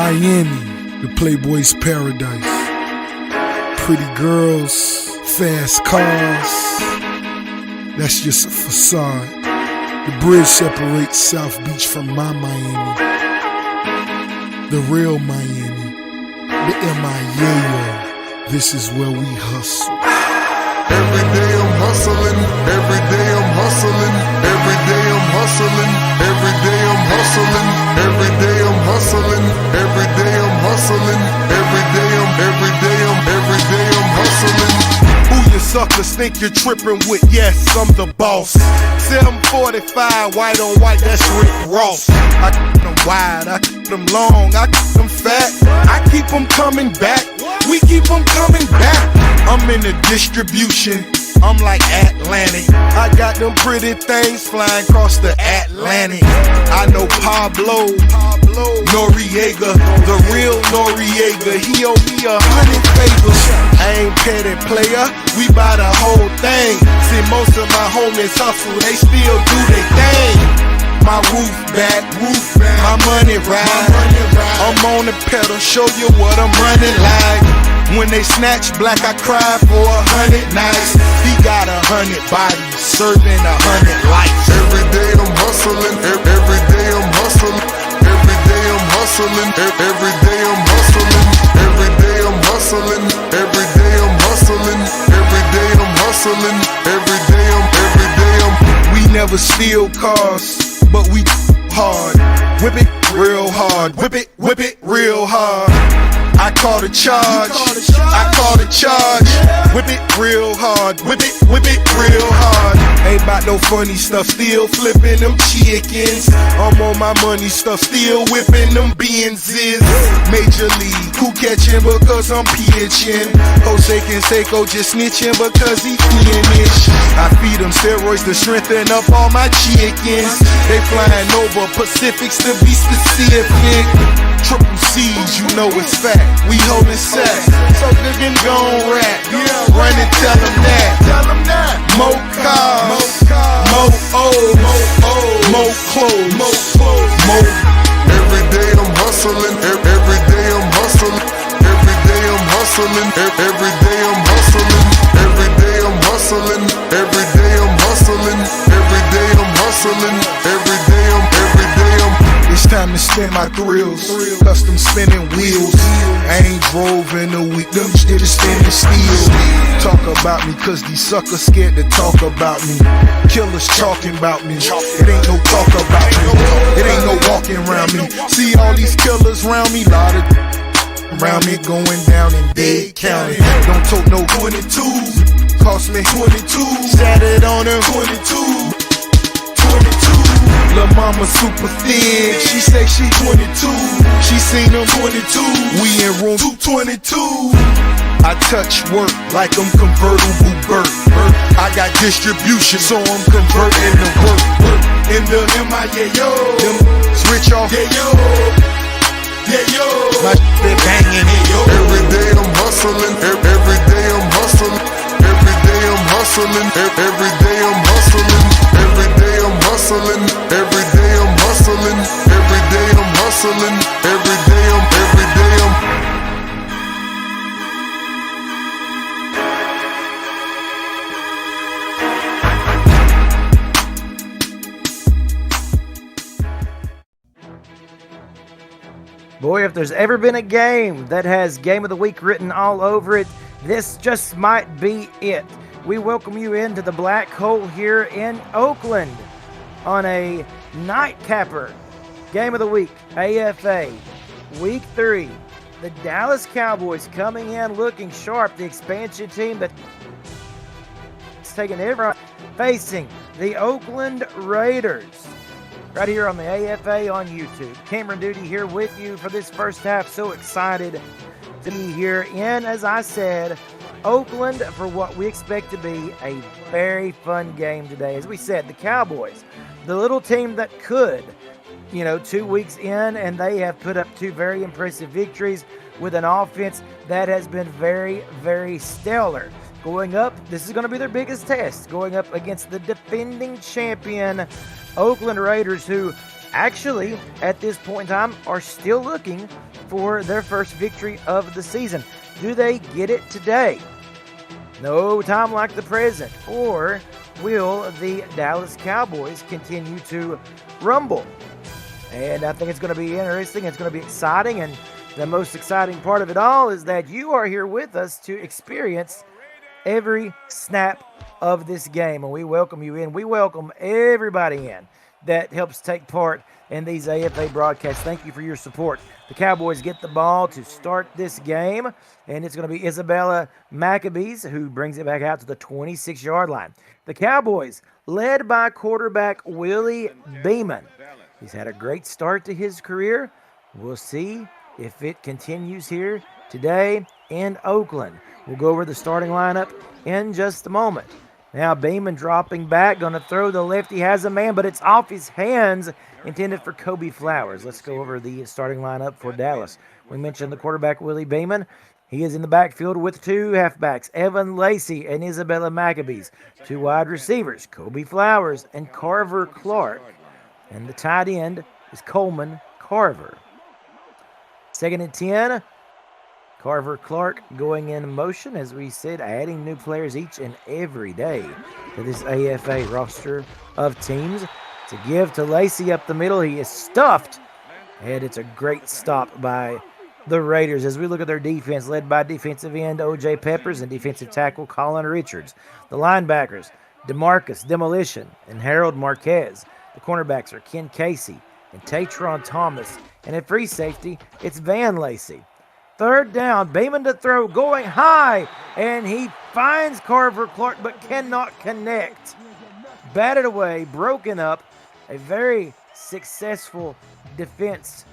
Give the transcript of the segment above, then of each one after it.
Miami, the Playboy's paradise. Pretty girls, fast cars. That's just a facade. The bridge separates South Beach from my Miami. The real Miami, the MIA. This is where we hustle. Every day I'm hustling, every day I'm hustling, every day I'm hustling, every day I'm hustling, every day I'm hustling, every day I'm hustling, every day I'm hustling. Who you suckers think you're tripping with? Yes, I'm the boss. 745, white on white, that's Rick Ross. I keep them wide, I keep them long, I keep them fat. I keep them coming back, we keep them coming back. I'm in the distribution, I'm like Atlantic. I got them pretty things flying across the Atlantic. I know Pablo Noriega, the real Noriega. He owe me 100 favors. I ain't petty player, we buy the whole thing. See, most of my homies hustle, they still do their thing. My roof back, my money ride. I'm on the pedal, show you what I'm running like. When they snatch black, I cry for 100 nights. He got 100 bodies, serving 100 lives. Every day I'm hustling, every day I'm hustling, every day I'm hustling, every day I'm hustling, every day I'm hustling, every day I'm hustling, every day I'm hustling, every day I'm. We never steal cars, but we hard. Whip it real hard, whip it real hard. I call the charge, I call the charge. Whip it real hard, whip it real hard. Ain't about no funny stuff, still flipping them chickens. I'm on my money stuff, still whipping them Benzes. Major League, who catching because I'm pitching? Jose Canseco just snitching because he finished. I feed them steroids to strengthen up all my chickens. They flying over Pacifics to be specific. Triple C's, you know it's fact. We holding sack, so good and gon' rap. Run and tell them that. More cars, more O's, more clothes, more. Every day I'm hustling, every day I'm hustling, every day I'm hustling, every day I'm hustling, every day I'm hustling, every day I'm hustling, every day I'm hustling, every day I'm. It's time to spin my thrills, custom spinning wheels. I ain't drove in a week, them shit is spinning steel. Talk about me, cause these suckers scared to talk about me. Killers talking about me, it ain't no talk about me. It ain't no walking around me. See all these killers around me, lot of around me going down in Dade County. Don't talk no 22, cost me 22. Sat it on him 22. Lil' mama super thin, she say she 22. She seen them 22, we in room 222. I touch work like I'm convertible Burt. I got distribution, so I'm converting to work. In the MIA, yo, switch off, yeah, yo. My shit banging, yeah, yo. Every day I'm hustling, every day I'm hustling, every day I'm hustling, every day I'm hustling, every day I'm hustling, every day I'm hustling, every day I'm hustling, every day I'm. Boy, if there's ever been a game that has Game of the Week written all over it, this just might be it. We welcome you into the Black Hole here in Oakland on a nightcapper. Game of the Week, AFA, Week 3. The Dallas Cowboys coming in looking sharp. The expansion team that's taking everyone, facing the Oakland Raiders. Right here on the AFA on YouTube. Cameron Duty here with you for this first half. So excited to be here in, as I said, Oakland for what we expect to be a very fun game today. As we said, the Cowboys, the little team that could, 2 weeks in, and they have put up 2 very impressive victories with an offense that has been very, very stellar. Going up, this is going to be their biggest test, going up against the defending champion Oakland Raiders, who actually, at this point in time, are still looking for their first victory of the season. Do they get it today? No time like the present. Or will the Dallas Cowboys continue to rumble? And I think it's going to be interesting. It's going to be exciting. And the most exciting part of it all is that you are here with us to experience every snap of this game. And we welcome you in. We welcome everybody in that helps take part in these AFA broadcasts. Thank you for your support. The Cowboys get the ball to start this game, and it's going to be Isabella Maccabees who brings it back out to the 26-yard line. The Cowboys, led by quarterback Willie Beeman. He's had a great start to his career. We'll see if it continues here today in Oakland. We'll go over the starting lineup in just a moment. Now Beeman dropping back, going to throw the left. He has a man, but it's off his hands, intended for Kobe Flowers. Let's go over the starting lineup for Dallas. We mentioned the quarterback, Willie Beeman. He is in the backfield with two halfbacks, Evan Lacey and Isabella Maccabees. Two wide receivers, Kobe Flowers and Carver Clark. And the tight end is Coleman Carver. Second and 10. Carver Clark going in motion, as we said, adding new players each and every day to this AFA roster of teams. It's a give to Lacey up the middle. He is stuffed, and it's a great stop by the Raiders as we look at their defense, led by defensive end O.J. Peppers and defensive tackle Colin Richards. The linebackers, DeMarcus Demolition and Harold Marquez. The cornerbacks are Ken Casey and Tatron Thomas. And at free safety, it's Van Lacey. Third down, Beeman to throw, going high, and he finds Carver Clark but cannot connect. Batted away, broken up. A very successful defense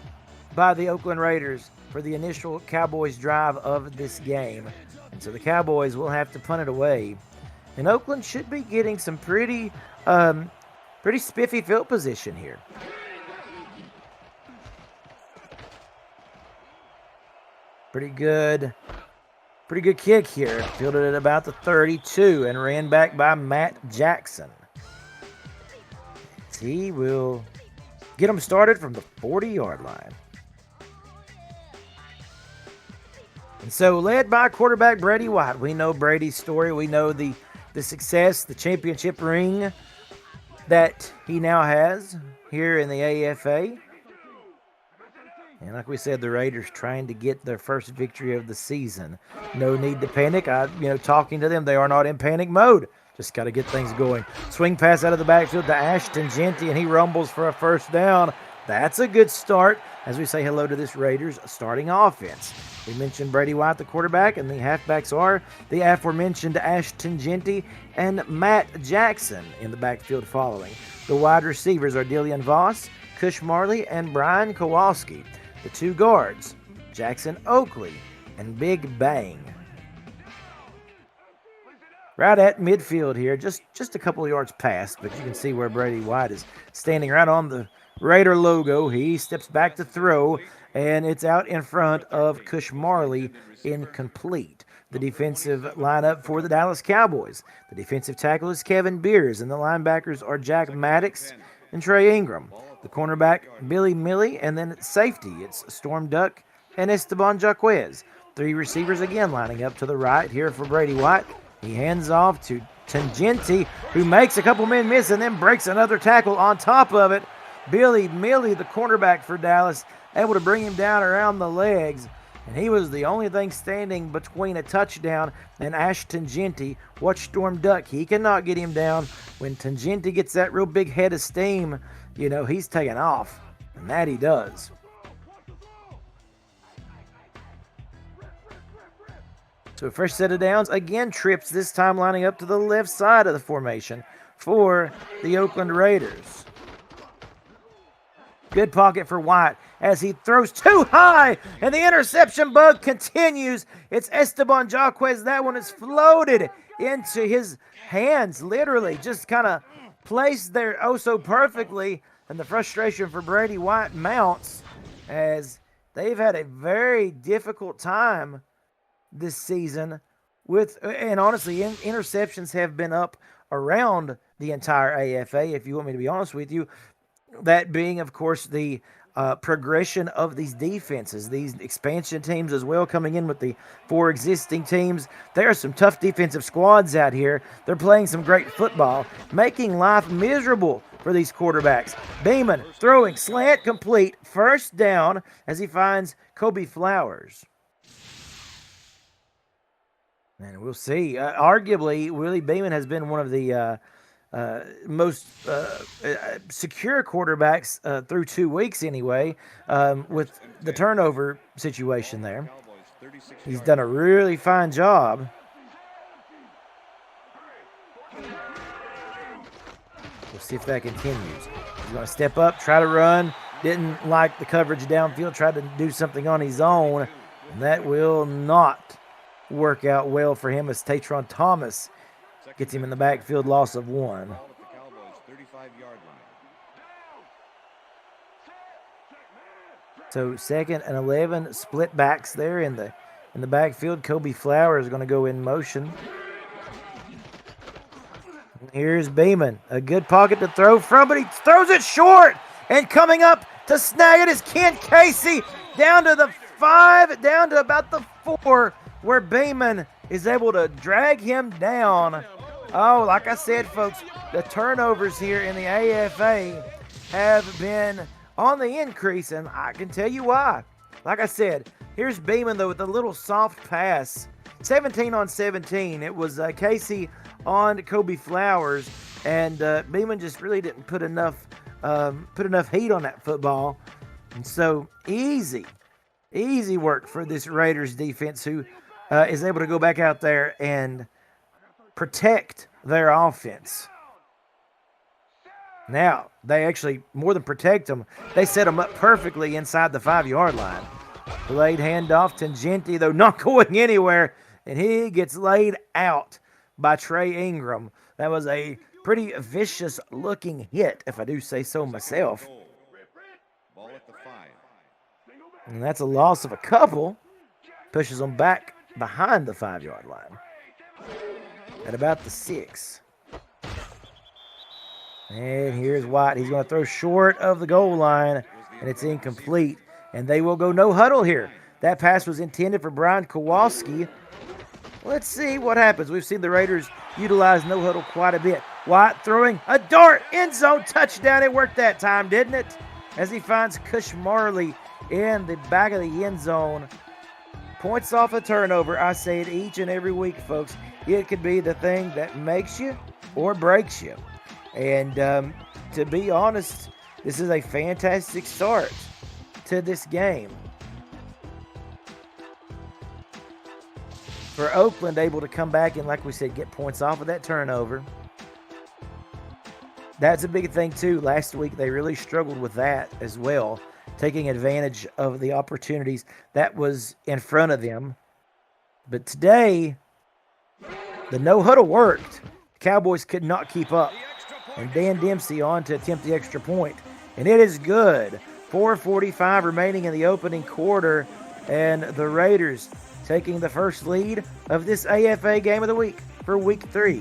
by the Oakland Raiders for the initial Cowboys drive of this game. And so the Cowboys will have to punt it away. And Oakland should be getting some pretty spiffy field position here. Pretty good kick here. Fielded at about the 32 and ran back by Matt Jackson. He will get them started from the 40-yard line. And so led by quarterback Brady White. We know Brady's story. We know the success, the championship ring that he now has here in the AFA. And like we said, the Raiders trying to get their first victory of the season. No need to panic. Talking to them, they are not in panic mode. Just got to get things going. Swing pass out of the backfield to Ashton Genty, and he rumbles for a first down. That's a good start as we say hello to this Raiders starting offense. We mentioned Brady White, the quarterback, and the halfbacks are the aforementioned Ashton Genty and Matt Jackson in the backfield following. The wide receivers are Dillian Voss, Cush Marley, and Brian Kowalski. The two guards, Jackson Oakley and Big Bang. Right at midfield here, just a couple of yards past, but you can see where Brady White is standing right on the Raider logo. He steps back to throw, and it's out in front of Cush Marley, incomplete. The defensive lineup for the Dallas Cowboys. The defensive tackle is Kevin Beers, and the linebackers are Jack Maddox and Trey Ingram. The cornerback, Billy Millie, and then at safety, it's Storm Duck and Esteban Jaquez. Three receivers again lining up to the right here for Brady White. He hands off to Tangenti, who makes a couple men miss and then breaks another tackle on top of it. Billy Millie, the cornerback for Dallas, able to bring him down around the legs. And he was the only thing standing between a touchdown and Ashton Genty. Watch Storm Duck. He cannot get him down. When Tangenti gets that real big head of steam, he's taking off. And that he does. So a fresh set of downs. Again, trips, this time lining up to the left side of the formation for the Oakland Raiders. Good pocket for White as he throws too high, and the interception bug continues. It's Esteban Jaquez. That one is floated into his hands, literally, just kind of placed there oh so perfectly. And the frustration for Brady White mounts as they've had a very difficult time this season and honestly, interceptions have been up around the entire AFA. If you want me to be honest with you, That being, of course, the progression of these defenses, these expansion teams as well, coming in with the four existing teams. There are some tough defensive squads out here. They're playing some great football, making life miserable for these quarterbacks. Beeman throwing slant complete, first down as he finds Kobe Flowers. And we'll see. Arguably, Willie Beeman has been one of the most secure quarterbacks through 2 weeks anyway, with the turnover situation there. He's done a really fine job. We'll see if that continues. He's going to step up, try to run. Didn't like the coverage downfield, tried to do something on his own, and that will not work out well for him as Tatron Thomas gets him in the backfield, loss of 1. So 2nd and 11, split backs there in the backfield. Kobe Flowers is going to go in motion. Here's Beeman, a good pocket to throw from, but he throws it short. And coming up to snag it is Kent Casey, down to the 5, down to about the 4, where Beeman is able to drag him down. Oh, like I said, folks, the turnovers here in the AFA have been on the increase, and I can tell you why. Like I said, here's Beeman, though, with a little soft pass. 17 on 17. It was Casey on Kobe Flowers, and Beeman just really didn't put enough heat on that football. And so easy work for this Raiders defense, who is able to go back out there and protect their offense. Now, they actually, more than protect them, they set them up perfectly inside the 5-yard line. Delayed handoff, Tangenti, though, not going anywhere, and he gets laid out by Trey Ingram. That was a pretty vicious-looking hit, if I do say so myself. And that's a loss of a couple. Pushes them back behind the 5-yard line at about the 6. And here's White. He's going to throw short of the goal line, and it's incomplete. And they will go no huddle here. That pass was intended for Brian Kowalski. Let's see what happens. We've seen the Raiders utilize no huddle quite a bit. White throwing a dart, end zone touchdown. It worked that time, didn't it? As he finds Cush Marley in the back of the end zone. Points off a turnover. I say it each and every week, folks. It could be the thing that makes you or breaks you. And to be honest, this is a fantastic start to this game. For Oakland, able to come back and, like we said, get points off of that turnover. That's a big thing, too. Last week, they really struggled with that as well, taking advantage of the opportunities that was in front of them. But today, the no-huddle worked. The Cowboys could not keep up. And Dan Dempsey on to attempt the extra point. And it is good. 4:45 remaining in the opening quarter. And the Raiders taking the first lead of this AFA game of the week for week 3.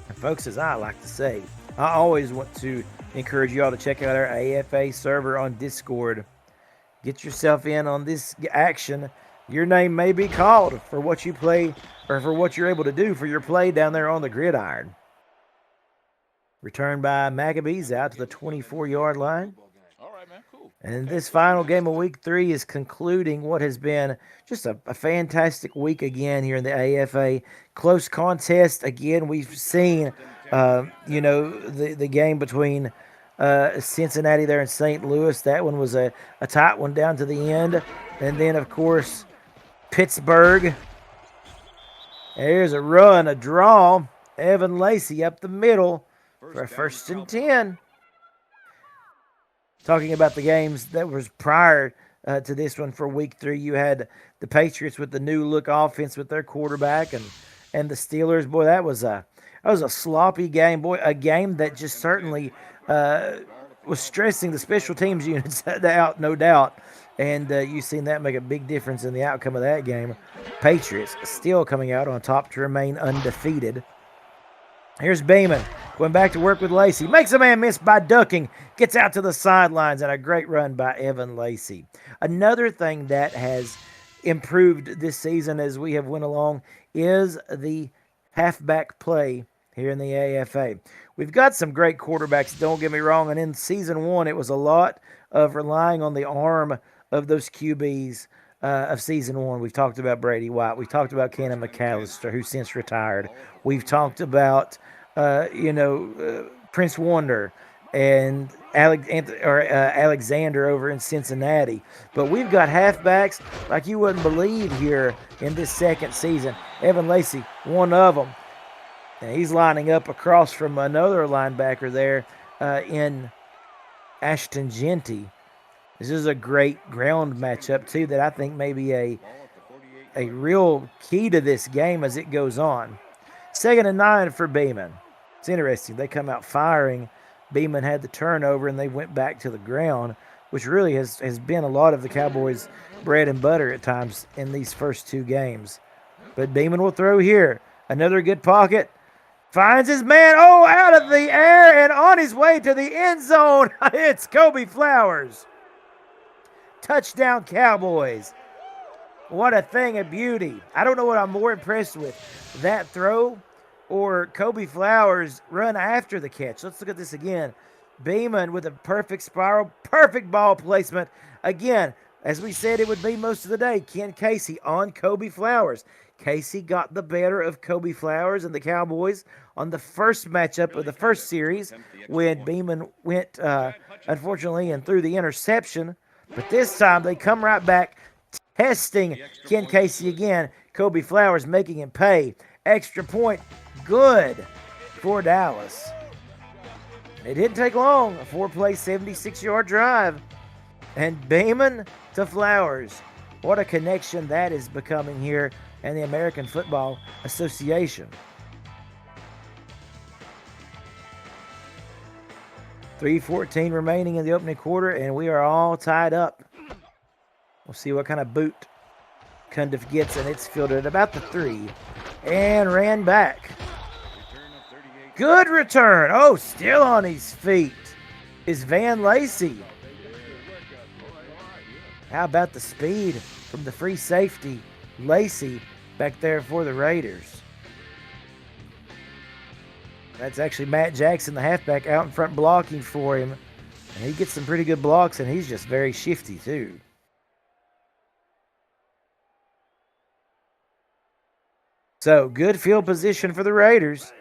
And folks, as I like to say, I always want to encourage you all to check out our AFA server on Discord. Get yourself in on this action. Your name may be called for what you play or for what you're able to do for your play down there on the gridiron. Returned by Maccabees out to the 24-yard line. And this final game of week 3 is concluding what has been just a fantastic week again here in the AFA. Close contest. Again, we've seen, the game between Cincinnati there and St. Louis. That one was a tight one down to the end. And then, of course, Pittsburgh. There's a run, a draw. Evan Lacey up the middle for a 1st and 10. Talking about the games that was prior to this one for week 3, you had the Patriots with the new look offense with their quarterback, and the Steelers. Boy, that was a sloppy game. Boy, a game that just certainly was stressing the special teams units out, no doubt. And you've seen that make a big difference in the outcome of that game. Patriots still coming out on top to remain undefeated. Here's Beeman going back to work with Lacey. Makes a man miss by ducking. Gets out to the sidelines, and a great run by Evan Lacey. Another thing that has improved this season as we have went along is the halfback play here in the AFA. We've got some great quarterbacks, don't get me wrong, and in season one it was a lot of relying on the arm of those QBs of season one. We've talked about Brady White. We've talked about Cannon McAllister, who's since retired. We've talked about, Prince Wonder and Alexander over in Cincinnati. But we've got halfbacks like you wouldn't believe here in this second season. Evan Lacey, one of them. And he's lining up across from another linebacker there in Ashton Genty. This is a great ground matchup, too, that I think may be a real key to this game as it goes on. 2nd and 9 for Beeman. It's interesting. They come out firing. Beeman had the turnover, and they went back to the ground, which really has been a lot of the Cowboys' bread and butter at times in these first two games. But Beeman will throw here. Another good pocket. Finds his man. Oh, out of the air and on his way to the end zone. It's Kobe Flowers. Touchdown, Cowboys. What a thing of beauty. I don't know what I'm more impressed with, that throw or Kobe Flowers' run after the catch. Let's look at this again. Beeman with a perfect spiral, perfect ball placement. Again, as we said it would be most of the day, Ken Casey on Kobe Flowers. Casey got the better of Kobe Flowers and the Cowboys on the first matchup of the first series when Beeman went, unfortunately, and threw the interception. But this time they come right back, testing Ken Casey again. Kobe Flowers making him pay. Extra point, good for Dallas. It didn't take long. A 4-play, 76-yard drive. And Beeman to Flowers. What a connection that is becoming here in the American Football Association. 3:14 remaining in the opening quarter, and we are all tied up. We'll see what kind of boot Cundiff gets, and it's fielded at about the 3 and ran back. Good return. Oh, still on his feet is Van Lacey. How about the speed from the free safety, Lacey, back there for the Raiders? That's actually Matt Jackson, the halfback, out in front blocking for him. And he gets some pretty good blocks, and he's just very shifty, too. So, good field position for the Raiders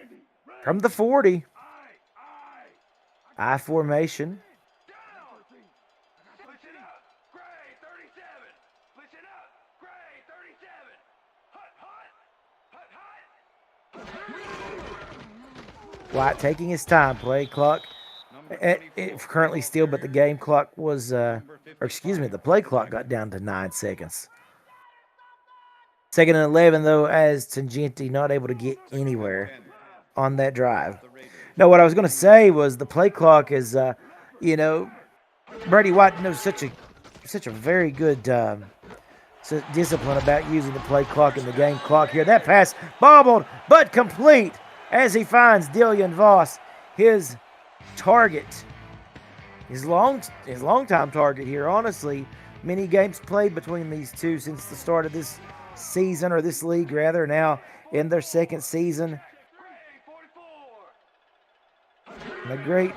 from the 40. I formation. White taking his time. Play clock currently still, but the game clock was, the play clock got down to 9 seconds. 2nd and 11, though, as Tangenti not able to get anywhere on that drive. No, what I was going to say was the play clock is, Brady White knows such a very good discipline about using the play clock and the game clock here. That pass bobbled, but complete as he finds Dillian Voss, his target, his long-time target here. Honestly, many games played between these two since the start of this season, or this league rather, now in their second season. And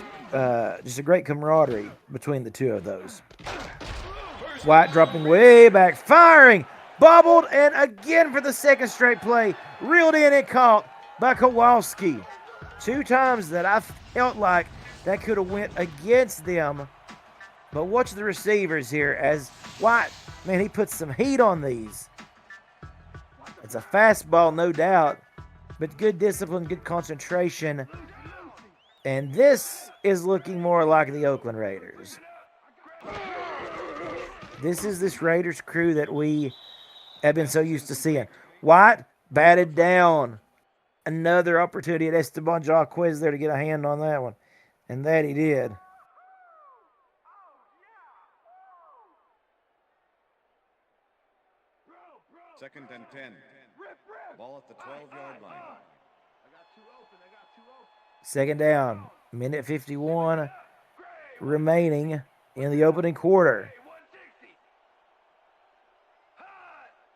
just a great camaraderie between the two of those. White dropping way back, firing, bobbled, and again for the second straight play, reeled in and caught by Kowalski. 2 times that I felt like that could have went against them. But watch the receivers here as White, man, he puts some heat on these. It's a fastball, no doubt, but good discipline, good concentration. And this is looking more like the Oakland Raiders. This is this Raiders crew that we have been so used to seeing. White batted down. Another opportunity at Esteban Jaquez there to get a hand on that one. And that he did. Second and 10. Ball at the 12-yard line. Second down, minute 51 remaining in the opening quarter.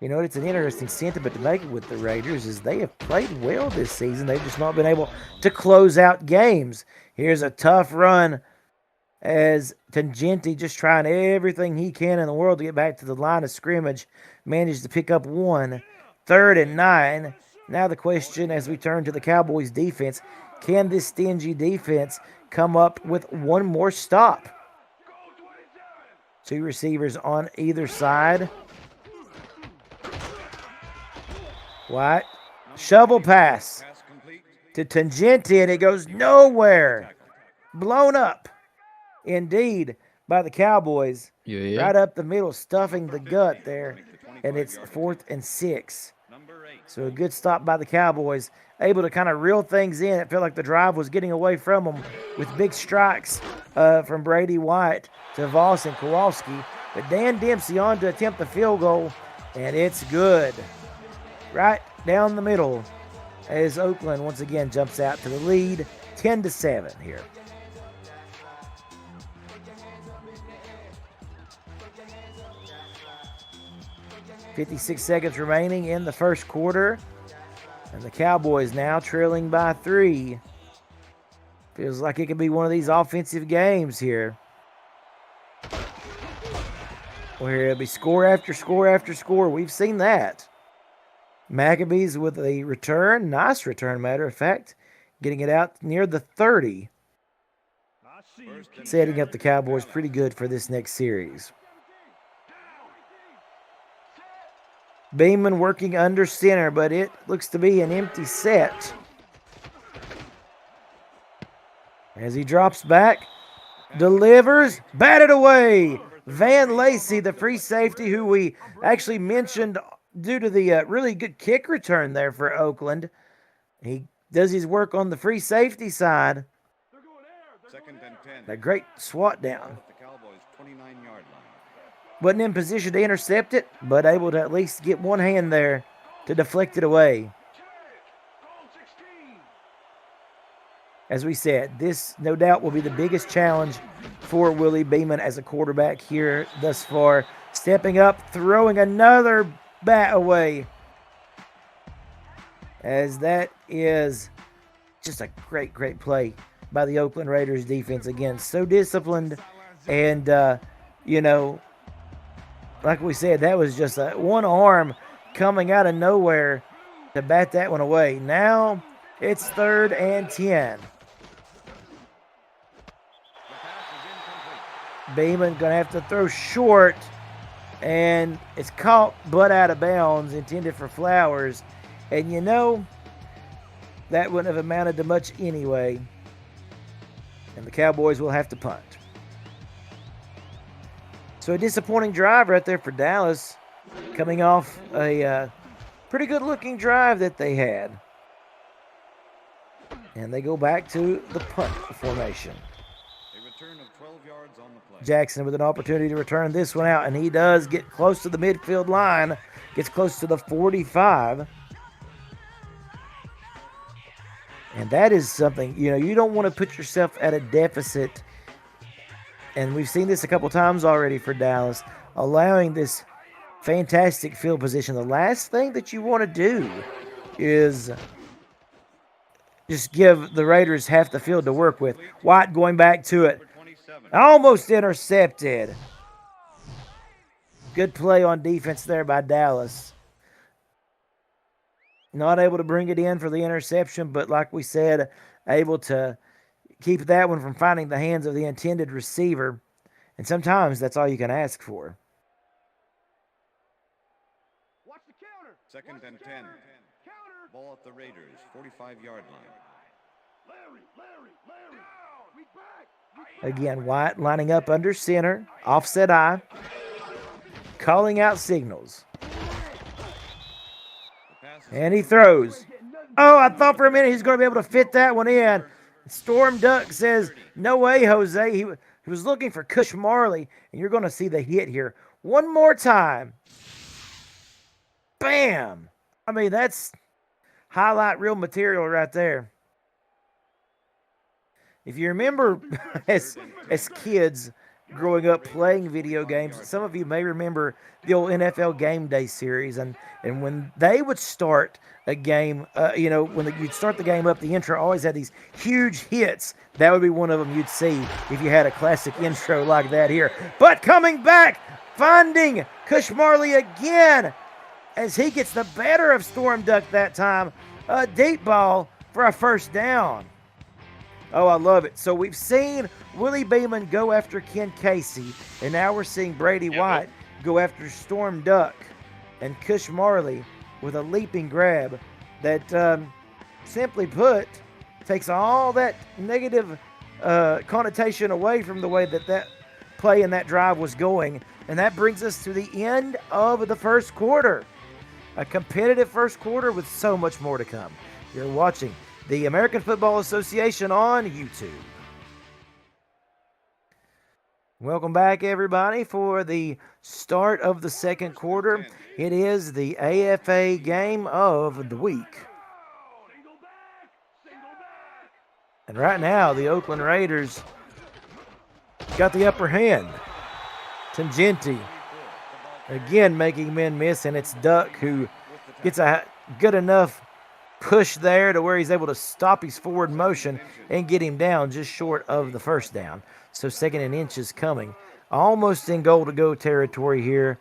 You know, it's an interesting sentiment to make with the Raiders is they have played well this season. They've just not been able to close out games. Here's a tough run as Tangenti, just trying everything he can in the world to get back to the line of scrimmage, managed to pick up one. 3rd and 9. Now the question as we turn to the Cowboys defense, can this stingy defense come up with one more stop? 2 receivers on either side. White, shovel pass to Tangenti, and it goes nowhere. Blown up, indeed, by the Cowboys. Right up the middle, stuffing the gut there, and it's 4th and 6. So a good stop by the Cowboys, able to kind of reel things in. It felt like the drive was getting away from them with big strikes from Brady White to Voss and Kowalski. But Dan Dempsey on to attempt the field goal, and it's good. Right down the middle as Oakland once again jumps out to the lead, 10-7 here. .56 seconds remaining in the first quarter, and the Cowboys now trailing by 3. Feels like it could be one of these offensive games here, where it'll be score after score after score. We've seen that. Maccabees with a return, nice return, matter of fact, getting it out near the 30. Setting up the Cowboys pretty good for this next series. Beeman working under center, but it looks to be an empty set. As he drops back, delivers, batted away. Van Lacey, the free safety, who we actually mentioned due to the really good kick return there for Oakland. He does his work on the free safety side. A great swat down. Wasn't in position to intercept it, but able to at least get one hand there to deflect it away. As we said, this no doubt will be the biggest challenge for Willie Beeman as a quarterback here thus far. Stepping up, throwing another bat away. As that is just a great, great play by the Oakland Raiders defense. Again, so disciplined. And, like we said, that was just one arm coming out of nowhere to bat that one away. Now it's 3rd and 10. Beeman going to have to throw short, and it's caught but out of bounds, intended for Flowers. And that wouldn't have amounted to much anyway. And the Cowboys will have to punt. So a disappointing drive right there for Dallas, coming off a pretty good-looking drive that they had. And they go back to the punt formation. A return of 12 yards on the play. Jackson with an opportunity to return this one out, and he does get close to the midfield line, gets close to the 45. And that is something, you don't want to put yourself at a deficit. And we've seen this a couple times already for Dallas, allowing this fantastic field position. The last thing that you want to do is just give the Raiders half the field to work with. White going back to it. Almost intercepted. Good play on defense there by Dallas. Not able to bring it in for the interception, but like we said, able to keep that one from finding the hands of the intended receiver. And sometimes that's all you can ask for. Watch the counter. 2nd and 10. Ball at the Raiders, 45-yard line. Again, White lining up under center, offset eye, calling out signals. And he throws. Oh, I thought for a minute he's going to be able to fit that one in. Storm Duck says, no way, Jose. He was looking for Cush Marley, and you're going to see the hit here. One more time. Bam! I mean, that's highlight reel material right there. If you remember as kids growing up playing video games, some of you may remember the old NFL Game Day series, and when they would start a game, when you'd start the game up, the intro always had these huge hits. That would be one of them you'd see if you had a classic intro like that here. But coming back, finding Cush Marley again as he gets the better of Storm Duck that time. A deep ball for a first down. Oh, I love it. So we've seen Willie Beeman go after Ken Casey, and now we're seeing Brady White go after Storm Duck. And Cush Marley with a leaping grab that, simply put, takes all that negative connotation away from the way that play and that drive was going. And that brings us to the end of the first quarter. A competitive first quarter with so much more to come. You're watching the American Football Association on YouTube. Welcome back, everybody, for the start of the second quarter. It is the AFA game of the week. And right now, the Oakland Raiders got the upper hand. Tangenti again making men miss, and it's Duck who gets a good enough push there to where he's able to stop his forward motion and get him down just short of the first down. So second and inches coming. Almost in goal to go territory here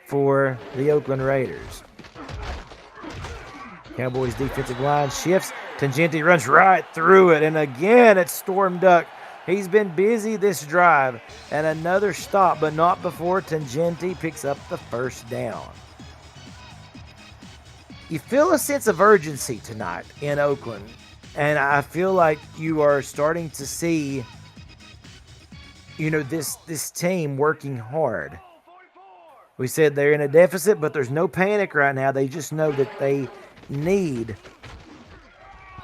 for the Oakland Raiders. Cowboys defensive line shifts. Tangenti runs right through it. And again, it's Storm Duck. He's been busy this drive. And another stop, but not before Tangenti picks up the first down. You feel a sense of urgency tonight in Oakland. And I feel like you are starting to see, this team working hard. We said they're in a deficit, but there's no panic right now. They just know that they need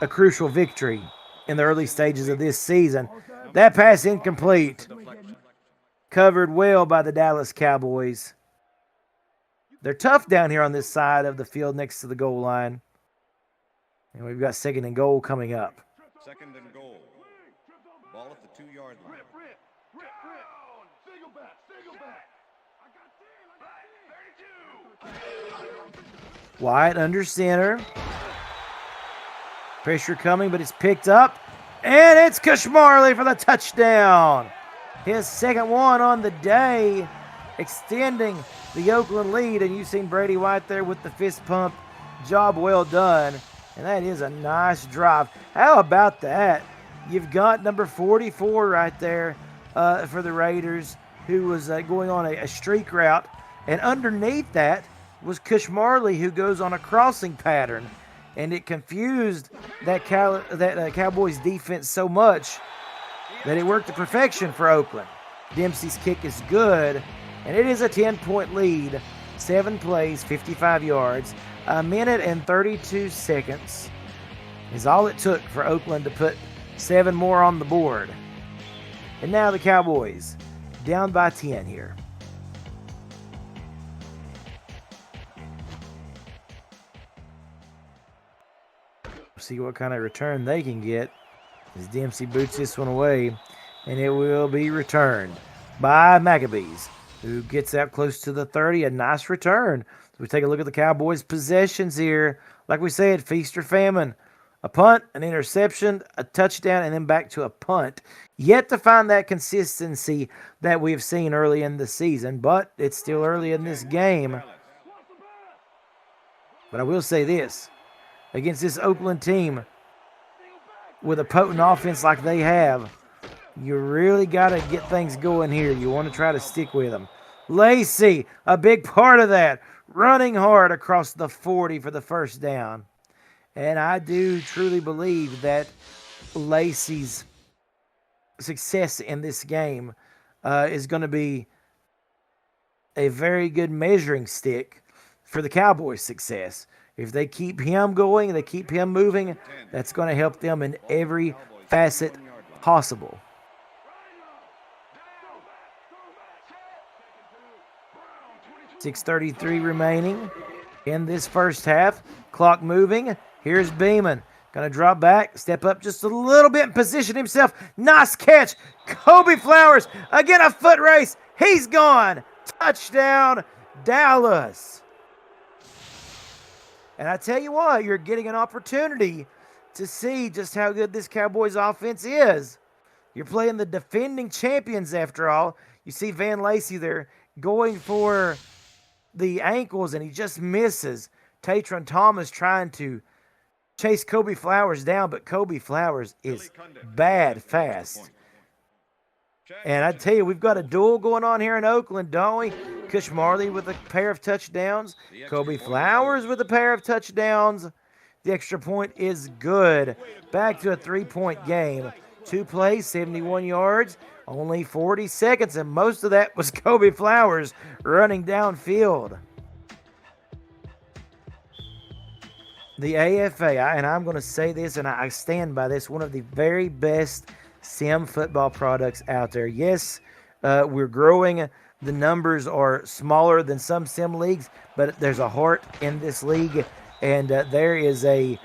a crucial victory in the early stages of this season. That pass incomplete. Covered well by the Dallas Cowboys. They're tough down here on this side of the field next to the goal line. And we've got second and goal coming up. Second and goal. Ball at the 2-yard line. White under center. Pressure coming, but it's picked up. And it's Cush Marley for the touchdown. His second one on the day, extending the Oakland lead. And you've seen Brady White there with the fist pump. Job well done. And that is a nice drive. How about that? You've got number 44 right there for the Raiders, who was going on a streak route. And underneath that was Cush Marley, who goes on a crossing pattern. And it confused that Cowboys defense so much that it worked to perfection for Oakland. Dempsey's kick is good, and it is a 10-point lead. 7 plays, 55 yards. A minute and 32 seconds is all it took for Oakland to put 7 more on the board. And now the Cowboys down by 10 here. See what kind of return they can get as Dempsey boots this one away, and it will be returned by Maccabees, who gets out close to the 30. A nice return. So we take a look at the Cowboys' possessions here. Like we said, feast or famine. A punt, an interception, a touchdown, and then back to a punt. Yet to find that consistency that we've seen early in the season, but it's still early in this game. But I will say this. Against this Oakland team with a potent offense like they have, you really got to get things going here. You want to try to stick with them. Lacey, a big part of that, running hard across the 40 for the first down. And I do truly believe that Lacey's success in this game is going to be a very good measuring stick for the Cowboys' success. If they keep him going, they keep him moving, that's going to help them in every facet possible. 6:33 remaining in this first half. Clock moving. Here's Beeman. Gonna drop back, step up just a little bit and position himself. Nice catch. Kobe Flowers. Again, a foot race. He's gone. Touchdown, Dallas. And I tell you what, you're getting an opportunity to see just how good this Cowboys offense is. You're playing the defending champions after all. You see Van Lacey there going for the ankles, and he just misses. Tatron Thomas trying to chase Kobe Flowers down, but Kobe Flowers is bad fast. And I tell you, we've got a duel going on here in Oakland, don't we? Cush Marley with a pair of touchdowns. Kobe Flowers with a pair of touchdowns. The extra point is good. Back to a 3-point game. 2 plays, 71 yards, only 40 seconds, and most of that was Kobe Flowers running downfield. The AFA, and I'm going to say this, and I stand by this, one of the very best sim football products out there. Yes, we're growing. The numbers are smaller than some sim leagues, but there's a heart in this league, and there is a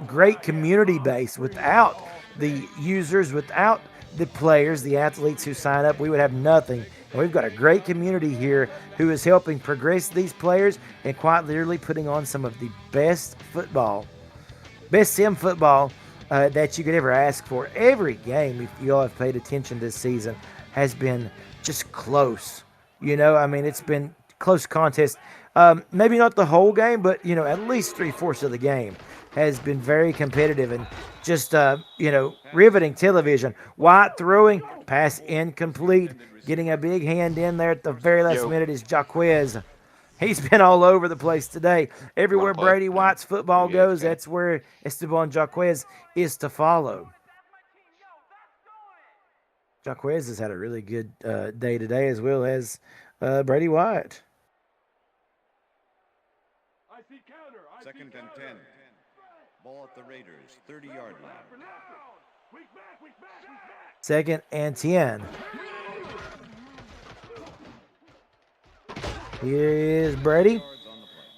great community base. Without the users, without the players, the athletes who sign up, we would have nothing. And we've got a great community here who is helping progress these players and quite literally putting on some of the best football, best sim football that you could ever ask for. Every game, if you all have paid attention this season, has been just close. You know, I mean, it's been close contest. Maybe not the whole game, but, you know, at least 3/4 of the game has been very competitive and just, you know, riveting television. White throwing, pass incomplete. Getting a big hand in there at the very last minute is Jaquez. He's been all over the place today. Everywhere Brady White's football goes, that's where Esteban Jaquez is to follow. Jaquez has had a really good day today, as well as Brady White. Second and 10. Ball at the Raiders, 30-yard line. Second and 10. Here is Brady,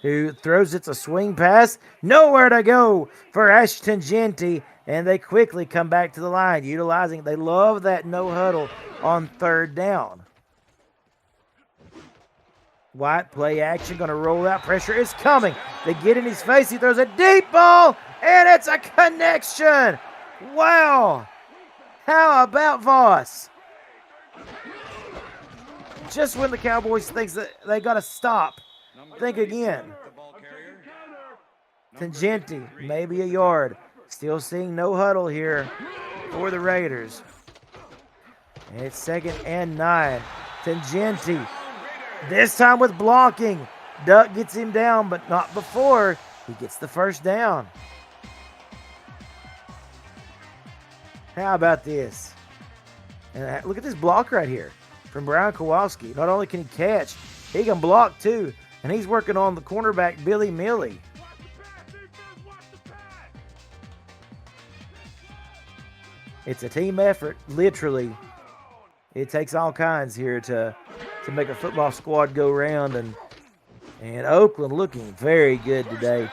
who throws it's a swing pass. Nowhere to go for Ashton Genty, and they quickly come back to the line, utilizing, they love that no huddle on 3rd down. White play action, going to roll out. Pressure is coming. They get in his face. He throws a deep ball, and it's a connection. Wow. How about Voss? Just when the Cowboys think that they got to stop, think again. Tangenti, maybe a yard. Still seeing no huddle here for the Raiders. And it's 2nd and 9. Tangenti, this time with blocking. Duck gets him down, but not before he gets the 1st down. How about this? And look at this block right here from Brian Kowalski. Not only can he catch, he can block too. And he's working on the cornerback, Billy Millie. It's a team effort, literally. It takes all kinds here to make a football squad go round. And Oakland looking very good today.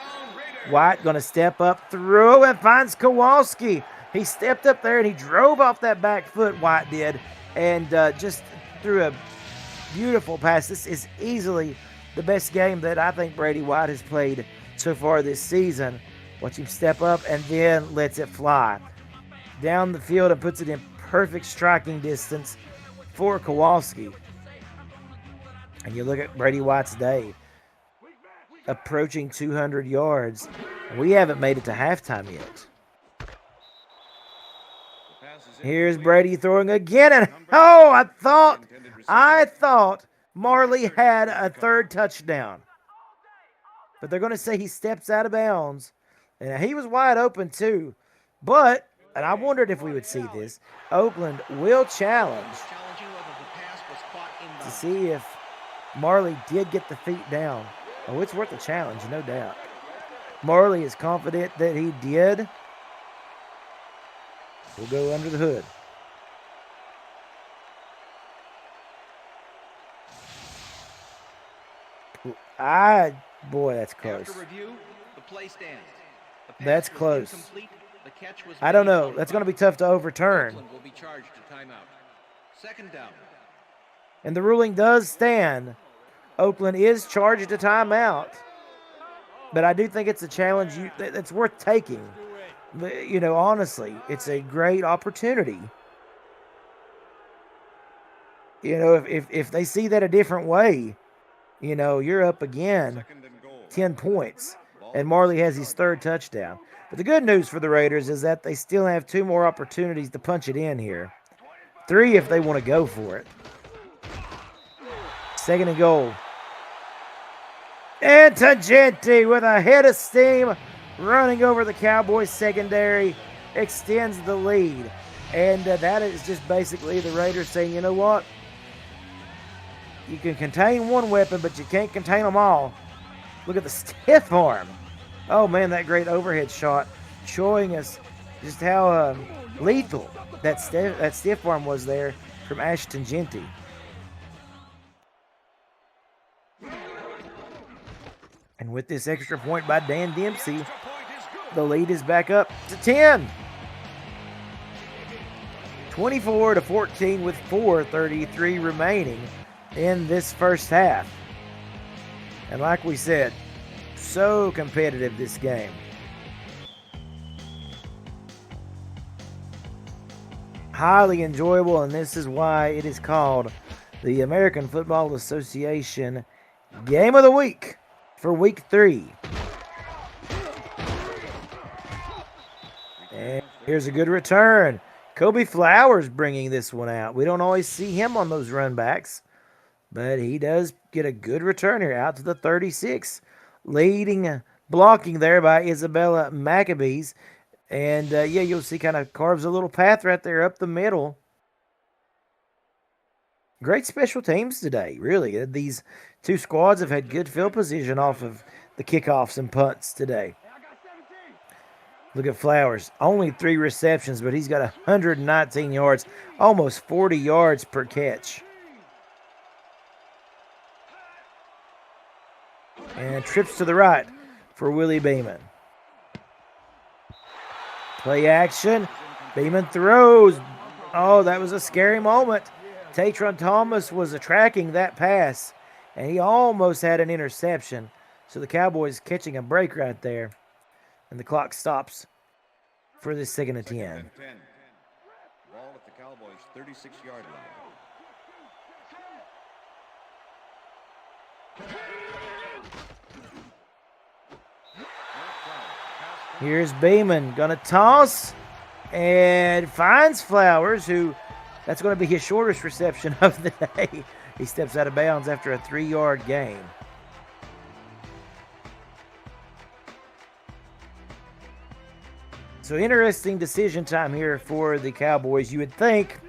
White going to step up through and finds Kowalski. He stepped up there and he drove off that back foot, White did, and just threw a beautiful pass. This is easily the best game that I think Brady White has played so far this season. Watch him step up and then lets it fly down the field and puts it in perfect striking distance for Kowalski. And you look at Brady White's day, approaching 200 yards. We haven't made it to halftime yet. Here's Brady throwing again, and I thought Marley had a 3rd touchdown. But they're going to say he steps out of bounds. And he was wide open too. But, and I wondered if we would see this, Oakland will challenge to see if Marley did get the feet down. Oh, it's worth a challenge, no doubt. Marley is confident that he did. We'll go under the hood. Boy, that's close. After review, the play stands. That's close. I don't know. That's going to be tough to overturn. Will be charged to timeout. Second down. And the ruling does stand. Oakland is charged a timeout. But I do think it's a challenge that's worth taking. You know, honestly, it's a great opportunity. You know, if they see that a different way, you know, you're up again 10 points. And Marley has his third touchdown. But the good news for the Raiders is that they still have 2 more opportunities to punch it in here. 3 if they want to go for it. Second and goal. And Tangenti with a head of steam running over the Cowboys secondary extends the lead. And that is just basically the Raiders saying, you know what? You can contain one weapon, but you can't contain them all. Look at the stiff arm. Oh, man, that great overhead shot showing us just how lethal that stiff arm was there from Ash Tangenti. And with this extra point by Dan Dempsey, the lead is back up to 10. 24-14 with 4:33 remaining in this first half. And like we said, so competitive this game. Highly enjoyable, and this is why it is called the American Football Association Game of the Week for Week 3. And here's a good return. Kobe Flowers bringing this one out. We don't always see him on those run backs, but he does get a good return here out to the 36. Blocking there by Isabella Maccabees. And, you'll see kind of carves a little path right there up the middle. Great special teams today, really. These 2 squads have had good field position off of the kickoffs and punts today. Look at Flowers. Only 3 receptions, but he's got 119 yards, almost 40 yards per catch. And trips to the right for Willie Beeman. Play action. Beeman throws. Oh, that was a scary moment. Tatron Thomas was tracking that pass, and he almost had an interception. So the Cowboys catching a break right there. And the clock stops for this second and 10. Ball at the Cowboys' 36-yard line. Here's Beeman, gonna toss and finds Flowers, who that's going to be his shortest reception of the day. He steps out of bounds after a 3-yard gain. So interesting decision time here for the Cowboys. You would think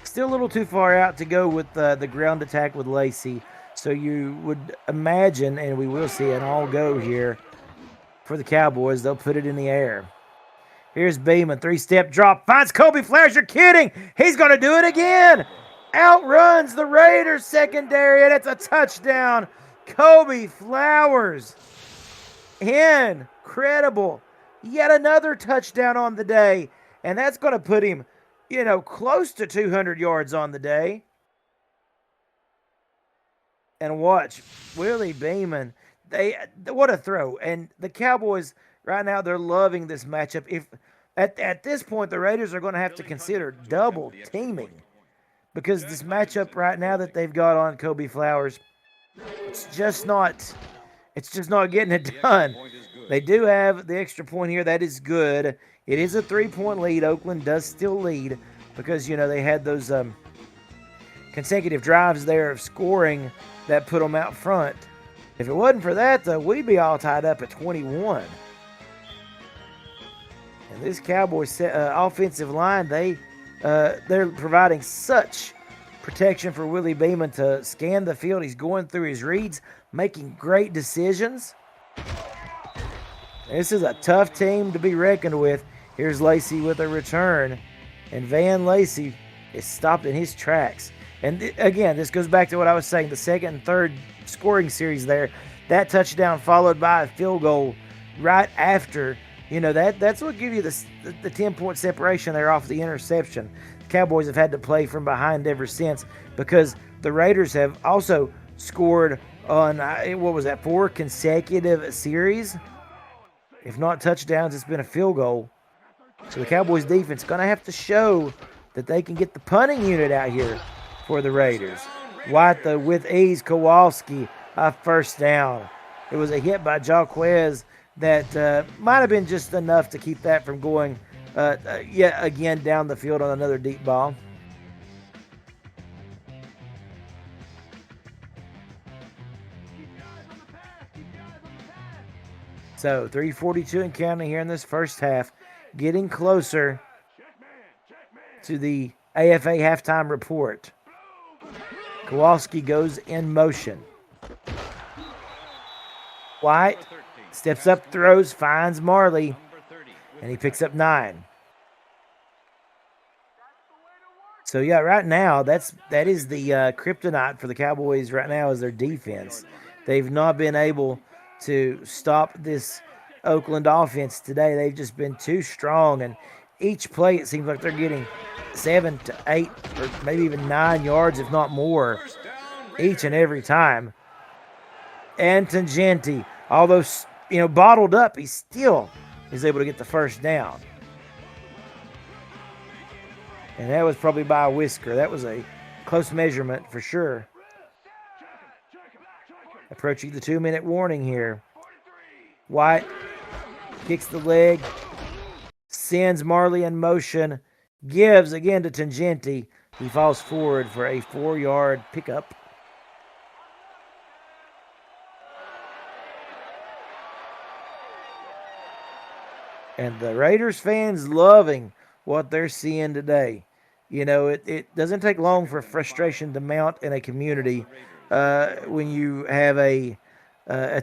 still a little too far out to go with the ground attack with Lacey. So you would imagine, and we will see an all-go here for the Cowboys. They'll put it in the air. Here's Beeman, 3-step drop, finds Kobe Flowers. You're kidding. He's going to do it again. Outruns the Raiders secondary, and it's a touchdown. Kobe Flowers. Incredible. Yet another touchdown on the day, and that's going to put him, close to 200 yards on the day. And watch, Willie Beeman. What a throw. And the Cowboys, right now, they're loving this matchup. If at this point, the Raiders are going to have to consider double teaming, because this matchup right now that they've got on Kobe Flowers, it's just not getting it done. They do have the extra point here. That is good. It is a 3-point lead. Oakland does still lead because, they had those consecutive drives there of scoring that put them out front. If it wasn't for that, though, we'd be all tied up at 21. And this Cowboys offensive line, they're providing such protection for Willie Beeman to scan the field. He's going through his reads, making great decisions. This is a tough team to be reckoned with. Here's Lacey with a return, and Van Lacey is stopped in his tracks. And again, this goes back to what I was saying, the second and third scoring series there. That touchdown followed by a field goal right after You know, that's what gives you the 10-point separation there off the interception. The Cowboys have had to play from behind ever since because the Raiders have also scored on, what was that, 4 consecutive series? If not touchdowns, it's been a field goal. So the Cowboys defense going to have to show that they can get the punting unit out here for the Raiders. White, though, with ease. Kowalski, a first down. It was a hit by Jaquez that might have been just enough to keep that from going yet again down the field on another deep ball. So 3:42 and counting here in this first half, getting closer to the AFA halftime report. Kowalski goes in motion. White steps up, throws, finds Marley, and he picks up 9. So yeah, right now that is the kryptonite for the Cowboys right now is their defense. They've not been able to stop this Oakland offense today. They've just been too strong, and each play it seems like they're getting 7 to 8 or maybe even 9 yards, if not more, each and every time. And Tangenti, although bottled up, he still is able to get the first down. And that was probably by a whisker. That was a close measurement for sure. Approaching the 2-minute warning here. White kicks the leg, sends Marley in motion, gives again to Tangenti. He falls forward for a 4-yard pickup. And the Raiders fans loving what they're seeing today. You know, it doesn't take long for frustration to mount in a community when you have a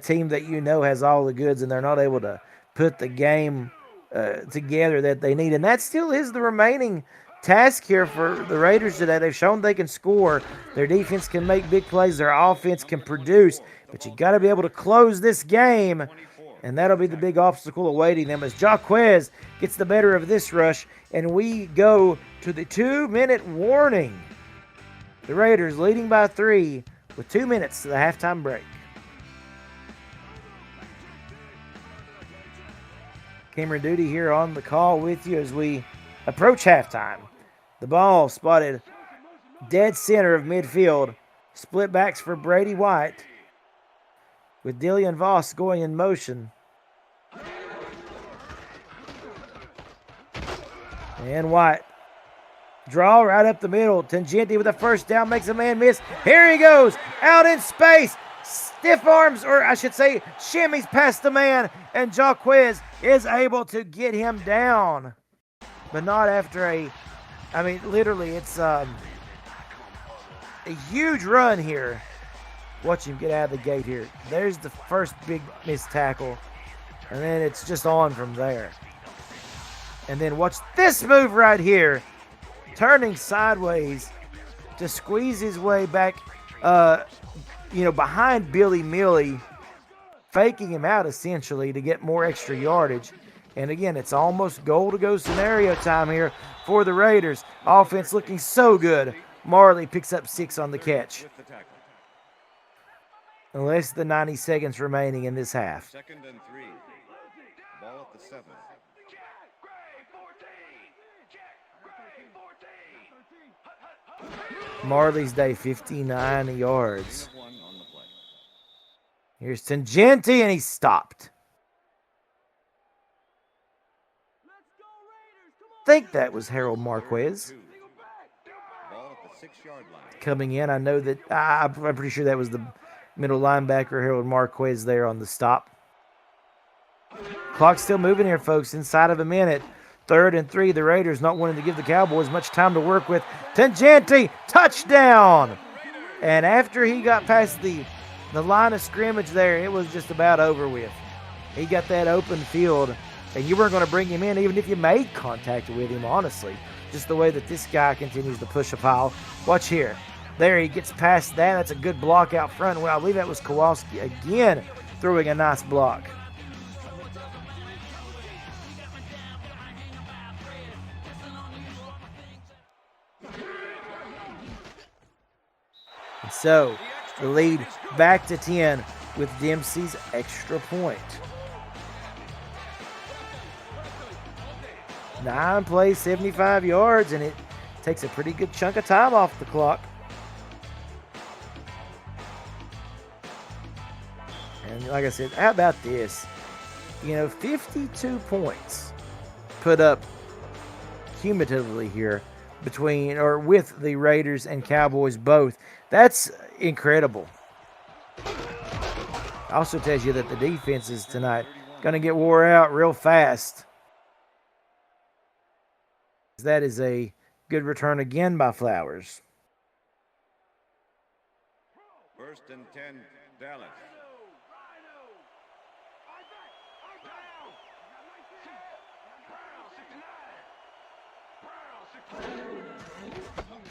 team that you know has all the goods and they're not able to put the game together that they need. And that still is the remaining task here for the Raiders today. They've shown they can score. Their defense can make big plays. Their offense can produce. But you got to be able to close this game. And that'll be the big obstacle awaiting them as Jaquez gets the better of this rush. And we go to the 2-minute warning. The Raiders leading by 3 with 2 minutes to the halftime break. Cameron Duty here on the call with you as we approach halftime. The ball spotted dead center of midfield. Split backs for Brady White with Dillian Voss going in motion. And White. Draw right up the middle. Tangenti with a first down, makes a man miss. Here he goes, out in space. Stiff arms, or I should say, shimmies past the man, and Jaquez is able to get him down. But not after literally, it's a huge run here. Watch him get out of the gate here. There's the first big missed tackle, and then it's just on from there. And then watch this move right here. Turning sideways to squeeze his way back, behind Billy Millie, faking him out essentially to get more extra yardage. And again, it's almost goal-to-go scenario time here for the Raiders. Offense looking so good. Marley picks up 6 on the catch. Less than 90 seconds remaining in this half. 2nd and 3. Ball at the 7. Marley's day, 59 yards. Here's Tangenti, and he stopped. I think that was Harold Marquez coming in. I know that I'm pretty sure that was the middle linebacker, Harold Marquez, there on the stop. Clock's still moving here, folks. Inside of a minute. 3rd and 3. The Raiders not wanting to give the Cowboys much time to work with. Tangenti, touchdown! And after he got past the line of scrimmage there, it was just about over with. He got that open field, and you weren't going to bring him in even if you made contact with him, honestly. Just the way that this guy continues to push a pile. Watch here. There, he gets past that. That's a good block out front. Well, I believe that was Kowalski again throwing a nice block. So the lead back to 10 with Dempsey's extra point. 9 plays, 75 yards, and it takes a pretty good chunk of time off the clock. And like I said, how about this? 52 points put up cumulatively here between or with the Raiders and Cowboys both. That's incredible. Also tells you that the defenses tonight going to get wore out real fast. That is a good return again by Flowers. 1st and 10, Dallas.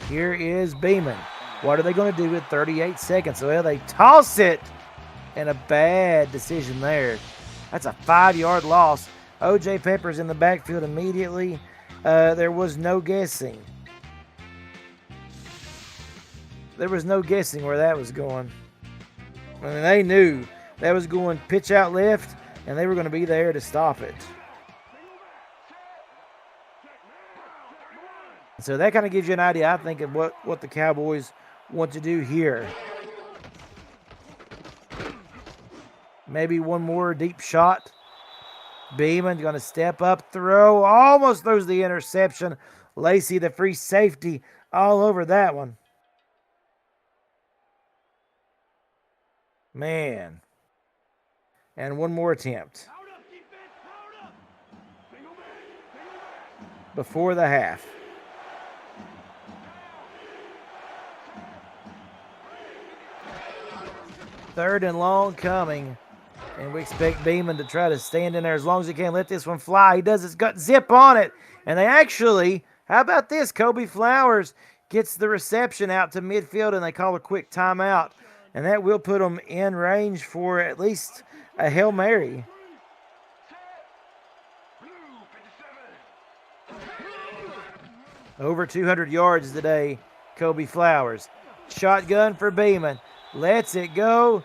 Here is Beeman. What are they going to do with 38 seconds? Well, they toss it, and a bad decision there. That's a 5-yard loss. O.J. Pepper's in the backfield immediately. There was no guessing. There was no guessing where that was going. I mean, they knew that was going pitch out left, and they were going to be there to stop it. So that kind of gives you an idea, I think, of what the Cowboys want to do here. Maybe one more deep shot. Beeman going to step up, throw, almost throws the interception. Lacey, the free safety, all over that one. Man. And one more attempt. Before the half. Third and long coming. And we expect Beeman to try to stand in there as long as he can. Let this one fly. He does his gut zip on it. And they actually, how about this? Kobe Flowers gets the reception out to midfield, and they call a quick timeout. And that will put them in range for at least a Hail Mary. Over 200 yards today, Kobe Flowers. Shotgun for Beeman. Lets it go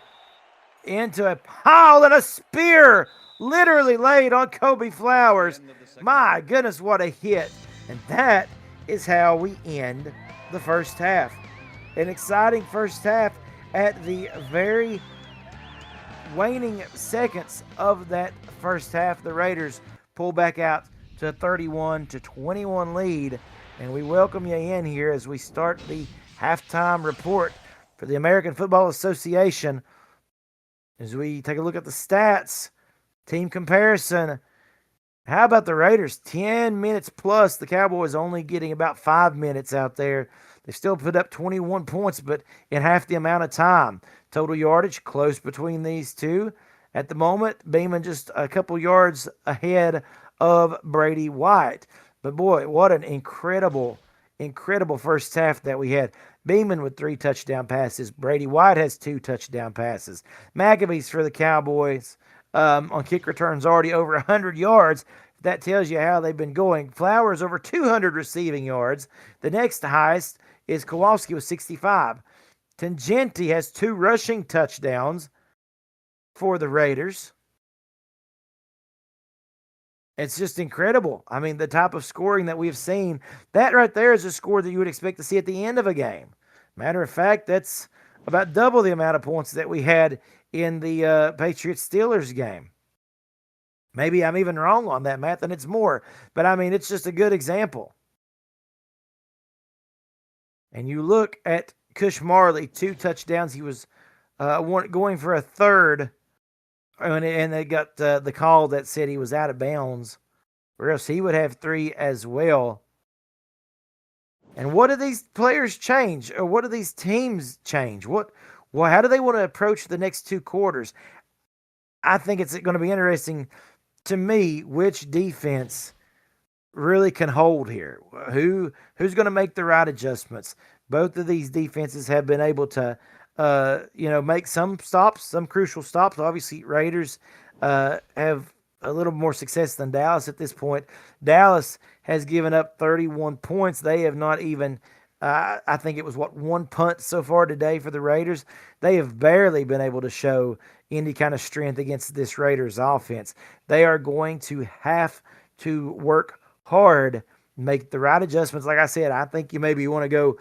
into a pile, and a spear literally laid on Kobe Flowers. My goodness, what a hit. And that is how we end the first half. An exciting first half at the very waning seconds of that first half. The Raiders pull back out to a 31-21 lead. And we welcome you in here as we start the halftime report for the American Football Association. As we take a look at the stats, team comparison. How about the Raiders? 10 minutes plus. The Cowboys only getting about 5 minutes out there. They still put up 21 points, but in half the amount of time. Total yardage close between these two. At the moment, Beeman just a couple yards ahead of Brady White. But boy, what an incredible first half that we had. Beeman with 3 touchdown passes. Brady White has 2 touchdown passes. McAbee's for the Cowboys on kick returns already over 100 yards. That tells you how they've been going. Flowers over 200 receiving yards. The next highest is Kowalski with 65. Tangenti has 2 rushing touchdowns for the Raiders. It's just incredible. I mean, the type of scoring that we've seen, that right there is a score that you would expect to see at the end of a game. Matter of fact, that's about double the amount of points that we had in the Patriots-Steelers game. Maybe I'm even wrong on that, Matt, and it's more. But, I mean, it's just a good example. And you look at Cush Marley, 2 touchdowns. He was going for a third. And they got the call that said he was out of bounds, or else he would have 3 as well. And what do these players change, or what do these teams change? How do they want to approach the next 2 quarters? I think it's going to be interesting to me which defense really can hold here. Who's going to make the right adjustments? Both of these defenses have been able to make some stops, some crucial stops. Obviously, Raiders have a little more success than Dallas at this point. Dallas has given up 31 points. They have not even I think it was, one punt so far today for the Raiders. They have barely been able to show any kind of strength against this Raiders offense. They are going to have to work hard, make the right adjustments. Like I said, I think you maybe want to go,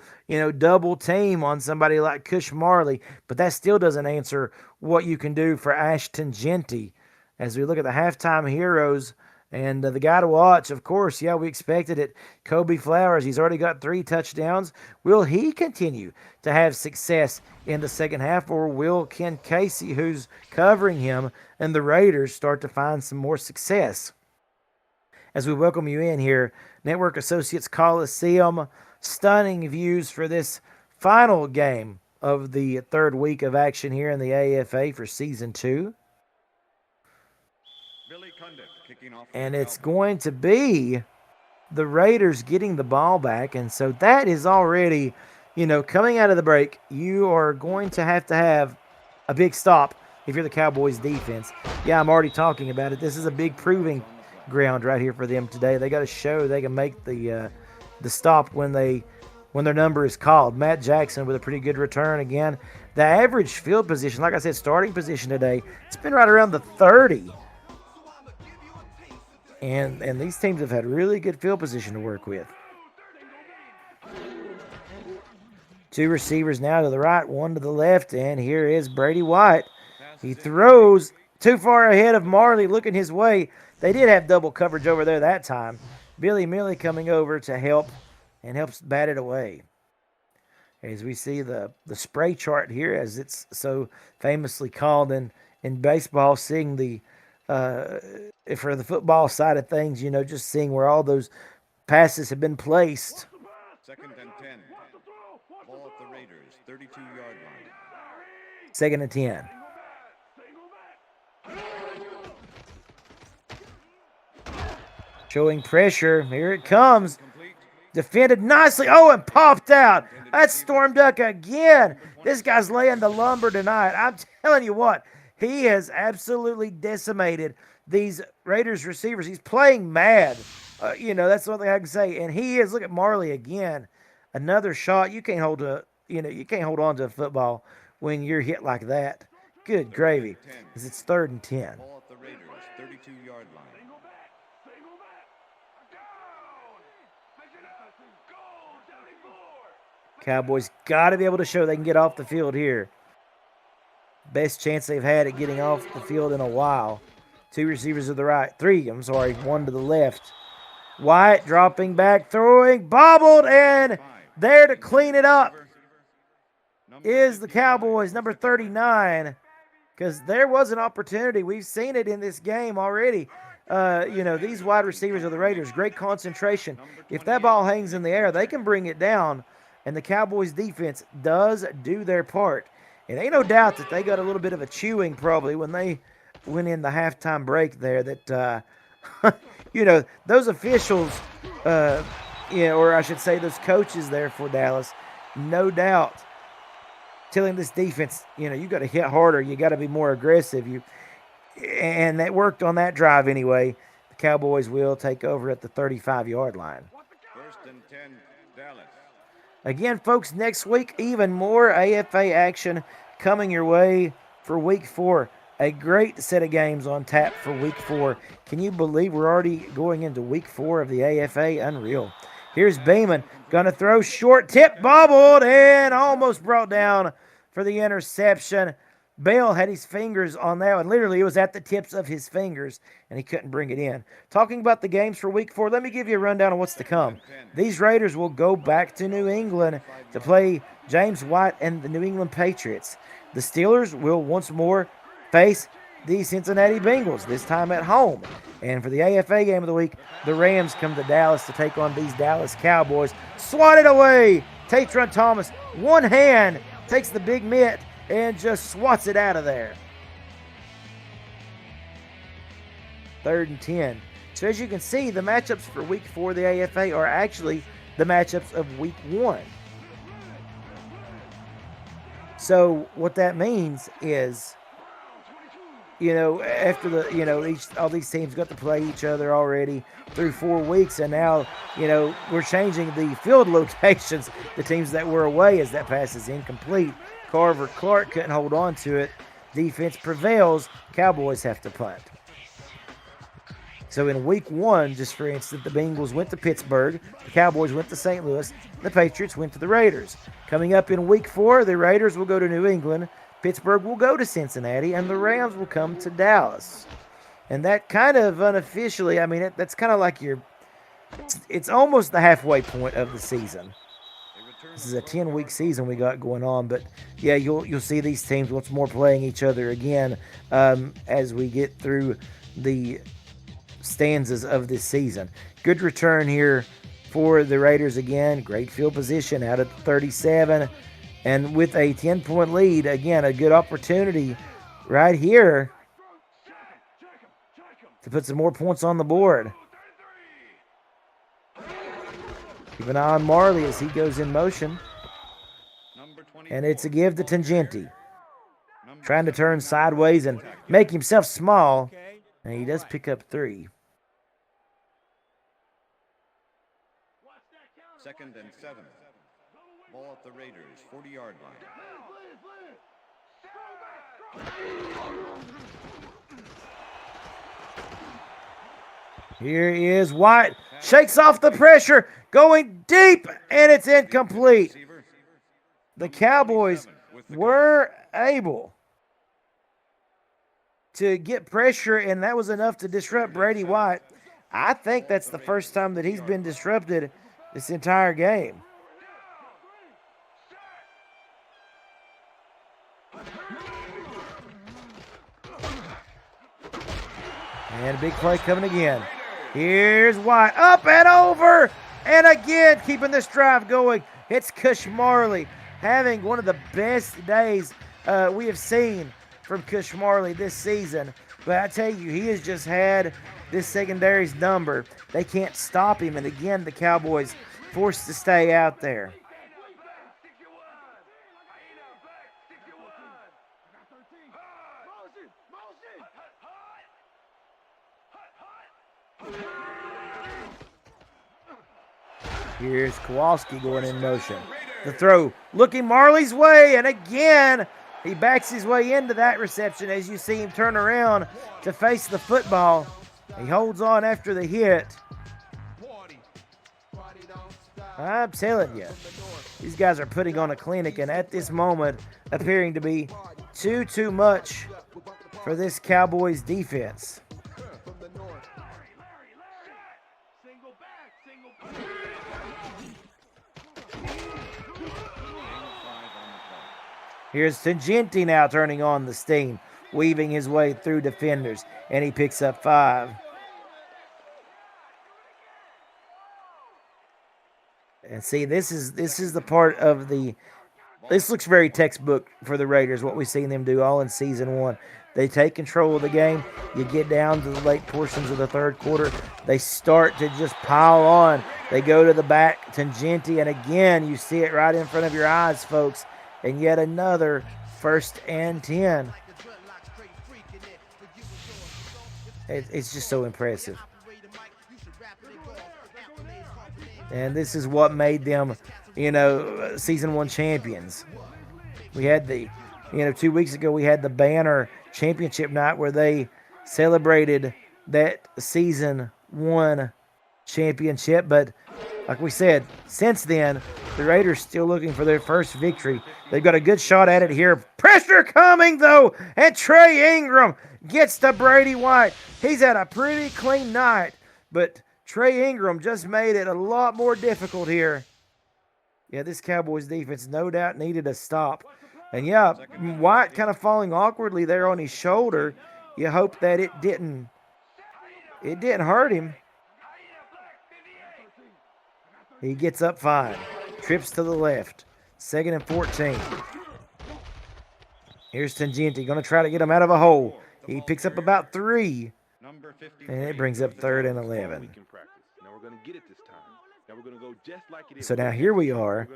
double team on somebody like Cush Marley, but that still doesn't answer what you can do for Ashton Genty. As we look at the halftime heroes, and the guy to watch, of course, we expected it. Kobe Flowers, he's already got 3 touchdowns. Will he continue to have success in the second half, or will Ken Casey, who's covering him, and the Raiders start to find some more success? As we welcome you in here, Network Associates Coliseum, stunning views for this final game of the third week of action here in the AFA for Season 2. And it's going to be the Raiders getting the ball back. And so that is already, coming out of the break, you are going to have a big stop if you're the Cowboys defense. Yeah, I'm already talking about it. This is a big proving ground right here for them today. They got to show they can make the stop when their number is called. Matt Jackson with a pretty good return again. The average field position, like I said, starting position today, it's been right around the 30. And these teams have had really good field position to work with. 2 receivers now to the right, 1 to the left, and here is Brady White. He throws too far ahead of Marley, looking his way. They did have double coverage over there that time. Billy Millie coming over to help and helps bat it away. As we see the spray chart here, as it's so famously called in baseball, seeing the for the football side of things, just seeing where all those passes have been placed. 2nd and 10. Ball at the Raiders, 32-yard line. 2nd and 10. Showing pressure. Here it comes. Defended nicely. Oh, and popped out. That's Storm Duck again. This guy's laying the lumber tonight. I'm telling you what. He has absolutely decimated these Raiders receivers. He's playing mad. That's the one thing I can say. And he is. Look at Marley again. Another shot. You can't hold on to a football when you're hit like that. Good gravy. Because it's 3rd and 10. Ball at the Raiders, 32-yard line. Cowboys got to be able to show they can get off the field here. Best chance they've had at getting off the field in a while. 2 receivers to the right. 1 to the left. White dropping back, throwing, bobbled, and there to clean it up is the Cowboys, number 39. Because there was an opportunity. We've seen it in this game already. These wide receivers of the Raiders, great concentration. If that ball hangs in the air, they can bring it down. And the Cowboys defense does do their part. And ain't no doubt that they got a little bit of a chewing probably when they went in the halftime break there that, those officials, or I should say those coaches there for Dallas, no doubt telling this defense, you got to hit harder. You got to be more aggressive. And that worked on that drive anyway. The Cowboys will take over at the 35-yard line. 1st and 10, Dallas. Again, folks, next week, even more AFA action coming your way for Week 4. A great set of games on tap for Week 4. Can you believe we're already going into Week 4 of the AFA? Unreal. Here's Beeman. Going to throw short, tip, bobbled, and almost brought down for the interception. Bell had his fingers on that one. Literally, it was at the tips of his fingers, and he couldn't bring it in. Talking about the games for Week 4, let me give you a rundown on what's to come. These Raiders will go back to New England to play James White and the New England Patriots. The Steelers will once more face the Cincinnati Bengals, this time at home. And for the AFA game of the week, the Rams come to Dallas to take on these Dallas Cowboys. Swatted away. Tatron Thomas, one hand, takes the big mitt and just swats it out of there. 3rd and 10. So as you can see, the matchups for Week 4 of the AFA are actually the matchups of Week 1. So what that means is after all these teams got to play each other already through 4 weeks, and now, we're changing the field locations, the teams that were away, as that pass is incomplete. Carver Clark couldn't hold on to it. Defense prevails. Cowboys have to punt. So in week 1, just for instance, the Bengals went to Pittsburgh, the Cowboys went to St. Louis, the Patriots went to the Raiders. Coming up in week 4, the Raiders will go to New England, Pittsburgh will go to Cincinnati, and the Rams will come to Dallas. And that kind of unofficially, that's kind of like it's almost the halfway point of the season. This is a 10-week season we got going on, but yeah, you'll see these teams once more playing each other again as we get through the stanzas of this season. Good return here for the Raiders again. Great field position out at 37, and with a 10-point lead, again, a good opportunity right here to put some more points on the board. Keep an eye on Marley as he goes in motion. And it's a give to Tangenti. Trying to turn sideways and make himself small. And he does pick up 3. 2nd and 7. Ball at the Raiders, 40-yard line. Here is White. Shakes off the pressure. Going deep. And it's incomplete. The Cowboys were able to get pressure, and that was enough to disrupt Brady White. I think that's the first time that he's been disrupted this entire game. And a big play coming again. Here's White. Up and over. And again, keeping this drive going. It's Cush Marley having one of the best days we have seen from Cush Marley this season. But I tell you, he has just had this secondary's number. They can't stop him. And again, the Cowboys forced to stay out there. Here's Kowalski going in motion. The throw looking Marley's way, and again, he backs his way into that reception as you see him turn around to face the football. He holds on after the hit. I'm telling you, these guys are putting on a clinic, and at this moment, appearing to be too much for this Cowboys defense. Here's Tangenti now turning on the steam, weaving his way through defenders, and he picks up 5. And see, this is the part of this looks very textbook for the Raiders, what we've seen them do all in season 1. They take control of the game. You get down to the late portions of the third quarter. They start to just pile on. They go to the back, Tangenti, and again, you see it right in front of your eyes, folks. And yet another 1st and 10. It's just so impressive. And this is what made them, season 1 champions. We had 2 weeks ago, we had the Banner Championship night where they celebrated that season 1 championship. But like we said, since then, the Raiders still looking for their first victory. They've got a good shot at it here. Pressure coming, though, and Trey Ingram gets to Brady White. He's had a pretty clean night, but Trey Ingram just made it a lot more difficult here. Yeah, this Cowboys defense no doubt needed a stop. And yeah, White kind of falling awkwardly there on his shoulder. You hope that it didn't hurt him. He gets up fine. Trips to the left. 2nd and 14. Here's Tangenti. Going to try to get him out of a hole. He picks up about 3. And it brings up 3rd and 11. So now here we are.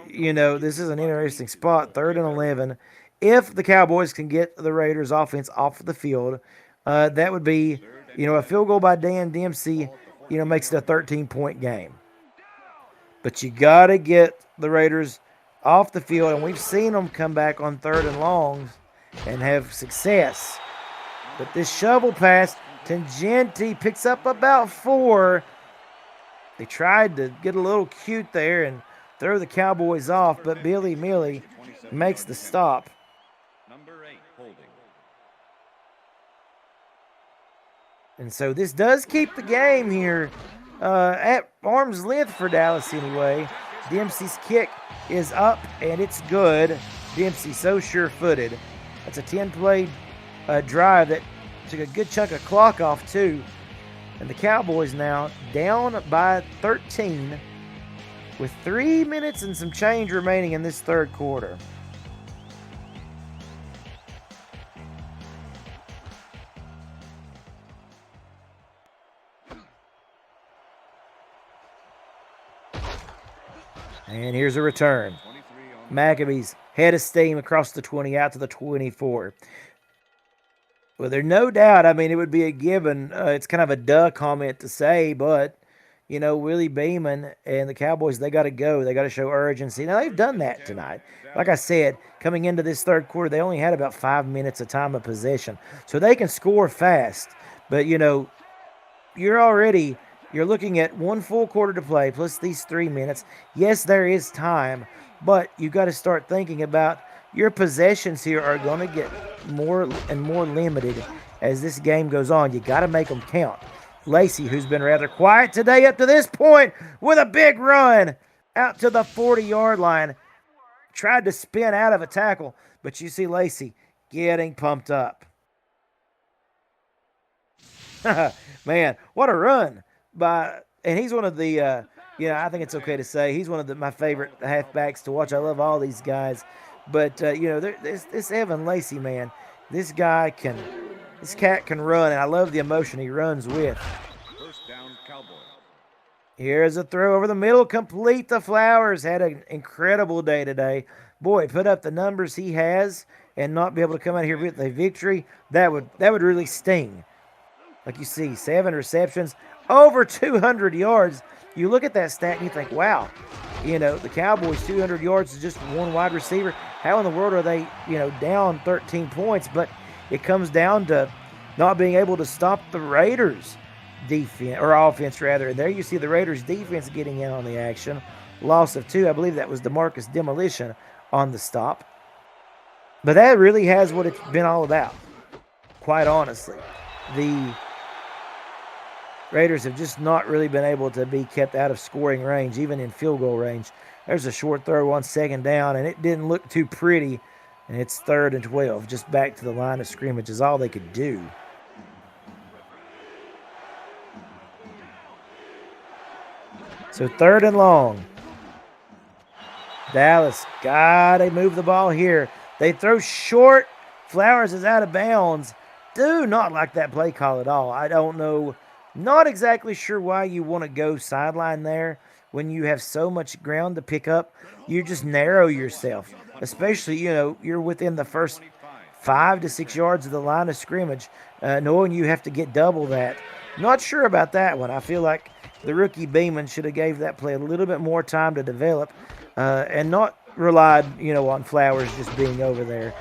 This is an interesting spot. 3rd and 11. if the Cowboys can get the Raiders offense off the field, that would be, a field goal by Dan Dempsey, makes it a 13-point game. But you got to get the Raiders off the field, and we've seen them come back on 3rd and longs and have success. But this shovel pass, Tangenti picks up about 4. They tried to get a little cute there and throw the Cowboys off, but Billy Millie makes the stop. Number 8, holding. And so this does keep the game here at arm's length for Dallas anyway. Dempsey's kick is up, and it's good. Dempsey so sure-footed. That's a 10-play drive that took a good chunk of clock off, too. And the Cowboys now down by 13 with 3 minutes and some change remaining in this third quarter. And here's a return. Maccabees head of steam across the 20 out to the 24. Well, there's no doubt. I mean, it would be a given. It's kind of a duh comment to say, but, Willie Beeman and the Cowboys, they got to go. They got to show urgency. Now, they've done that tonight. Like I said, coming into this third quarter, they only had about 5 minutes of time of possession. So they can score fast. But, you're looking at 1 full quarter to play plus these 3 minutes. Yes, there is time, but you got to start thinking about your possessions here are going to get more and more limited as this game goes on. You got to make them count. Lacey, who's been rather quiet today up to this point, with a big run out to the 40-yard line. Tried to spin out of a tackle, but you see Lacey getting pumped up. Man, what a run. And he's one of the, I think it's okay to say, he's one of my favorite halfbacks to watch. I love all these guys. But, this Evan Lacey, man, this cat can run, and I love the emotion he runs with. First down, Cowboys. Here's a throw over the middle, complete to Flowers. Had an incredible day today. Boy, put up the numbers he has and not be able to come out here with a victory, that would really sting. Like you see, 7 receptions, over 200 yards. You look at that stat and you think, wow, the Cowboys 200 yards is just one wide receiver. How in the world are they, down 13 points? But it comes down to not being able to stop the Raiders' defense, or offense rather. And there you see the Raiders' defense getting in on the action. Loss of 2. I believe that was DeMarcus Demolition on the stop. But that really has what it's been all about, quite honestly. The Raiders have just not really been able to be kept out of scoring range, even in field goal range. There's a short throw on 2nd down, and it didn't look too pretty. And it's 3rd and 12, just back to the line of scrimmage is all they could do. So 3rd and long. Dallas gotta move the ball here. They throw short. Flowers is out of bounds. Do not like that play call at all. I don't know. Not exactly sure why you want to go sideline there when you have so much ground to pick up. You just narrow yourself, especially, you're within the first 5 to 6 yards of the line of scrimmage, knowing you have to get double that. Not sure about that one. I feel like the rookie Beeman should have gave that play a little bit more time to develop and not relied, on Flowers just being over there.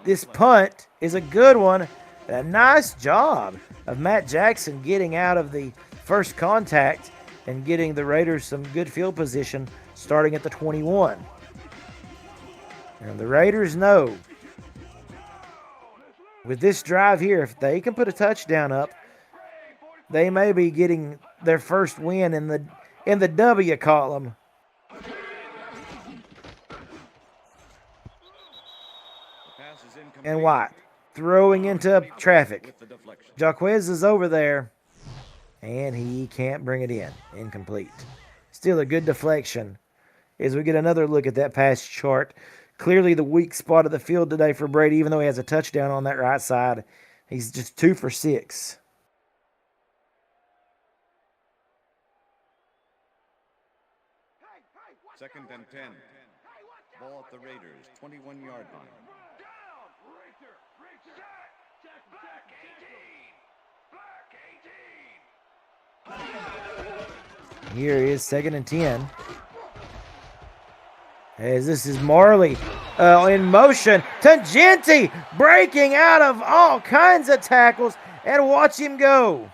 This punt is a good one. A nice job of Matt Jackson getting out of the first contact and getting the Raiders some good field position starting at the 21. And the Raiders know with this drive here, if they can put a touchdown up, they may be getting their first win in the W column. And White throwing into traffic. Jaquez is over there, and he can't bring it in. Incomplete. Still a good deflection as we get another look at that pass chart. Clearly the weak spot of the field today for Brady, even though he has a touchdown on that right side. He's just 2 for 6. Second and 10. Ball Ball at the Raiders, 21-yard line. Here is 2nd and 10. As this is Marley in motion. Tangenti breaking out of all kinds of tackles, and watch him go.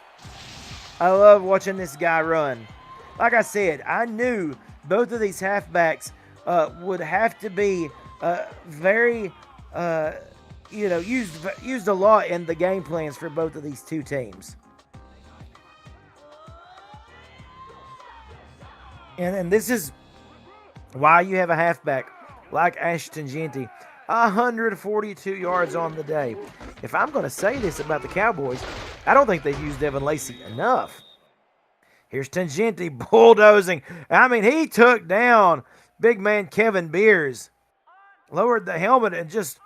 I love watching this guy run. Like I said, I knew both of these halfbacks would have to be very, used a lot in the game plans for both of these two teams. And this is why you have a halfback like Ashton Genty, 142 yards on the day. If I'm going to say this about the Cowboys, I don't think they've used Evan Lacy enough. Here's Tangenti bulldozing. I mean, he took down big man Kevin Beers, lowered the helmet, and just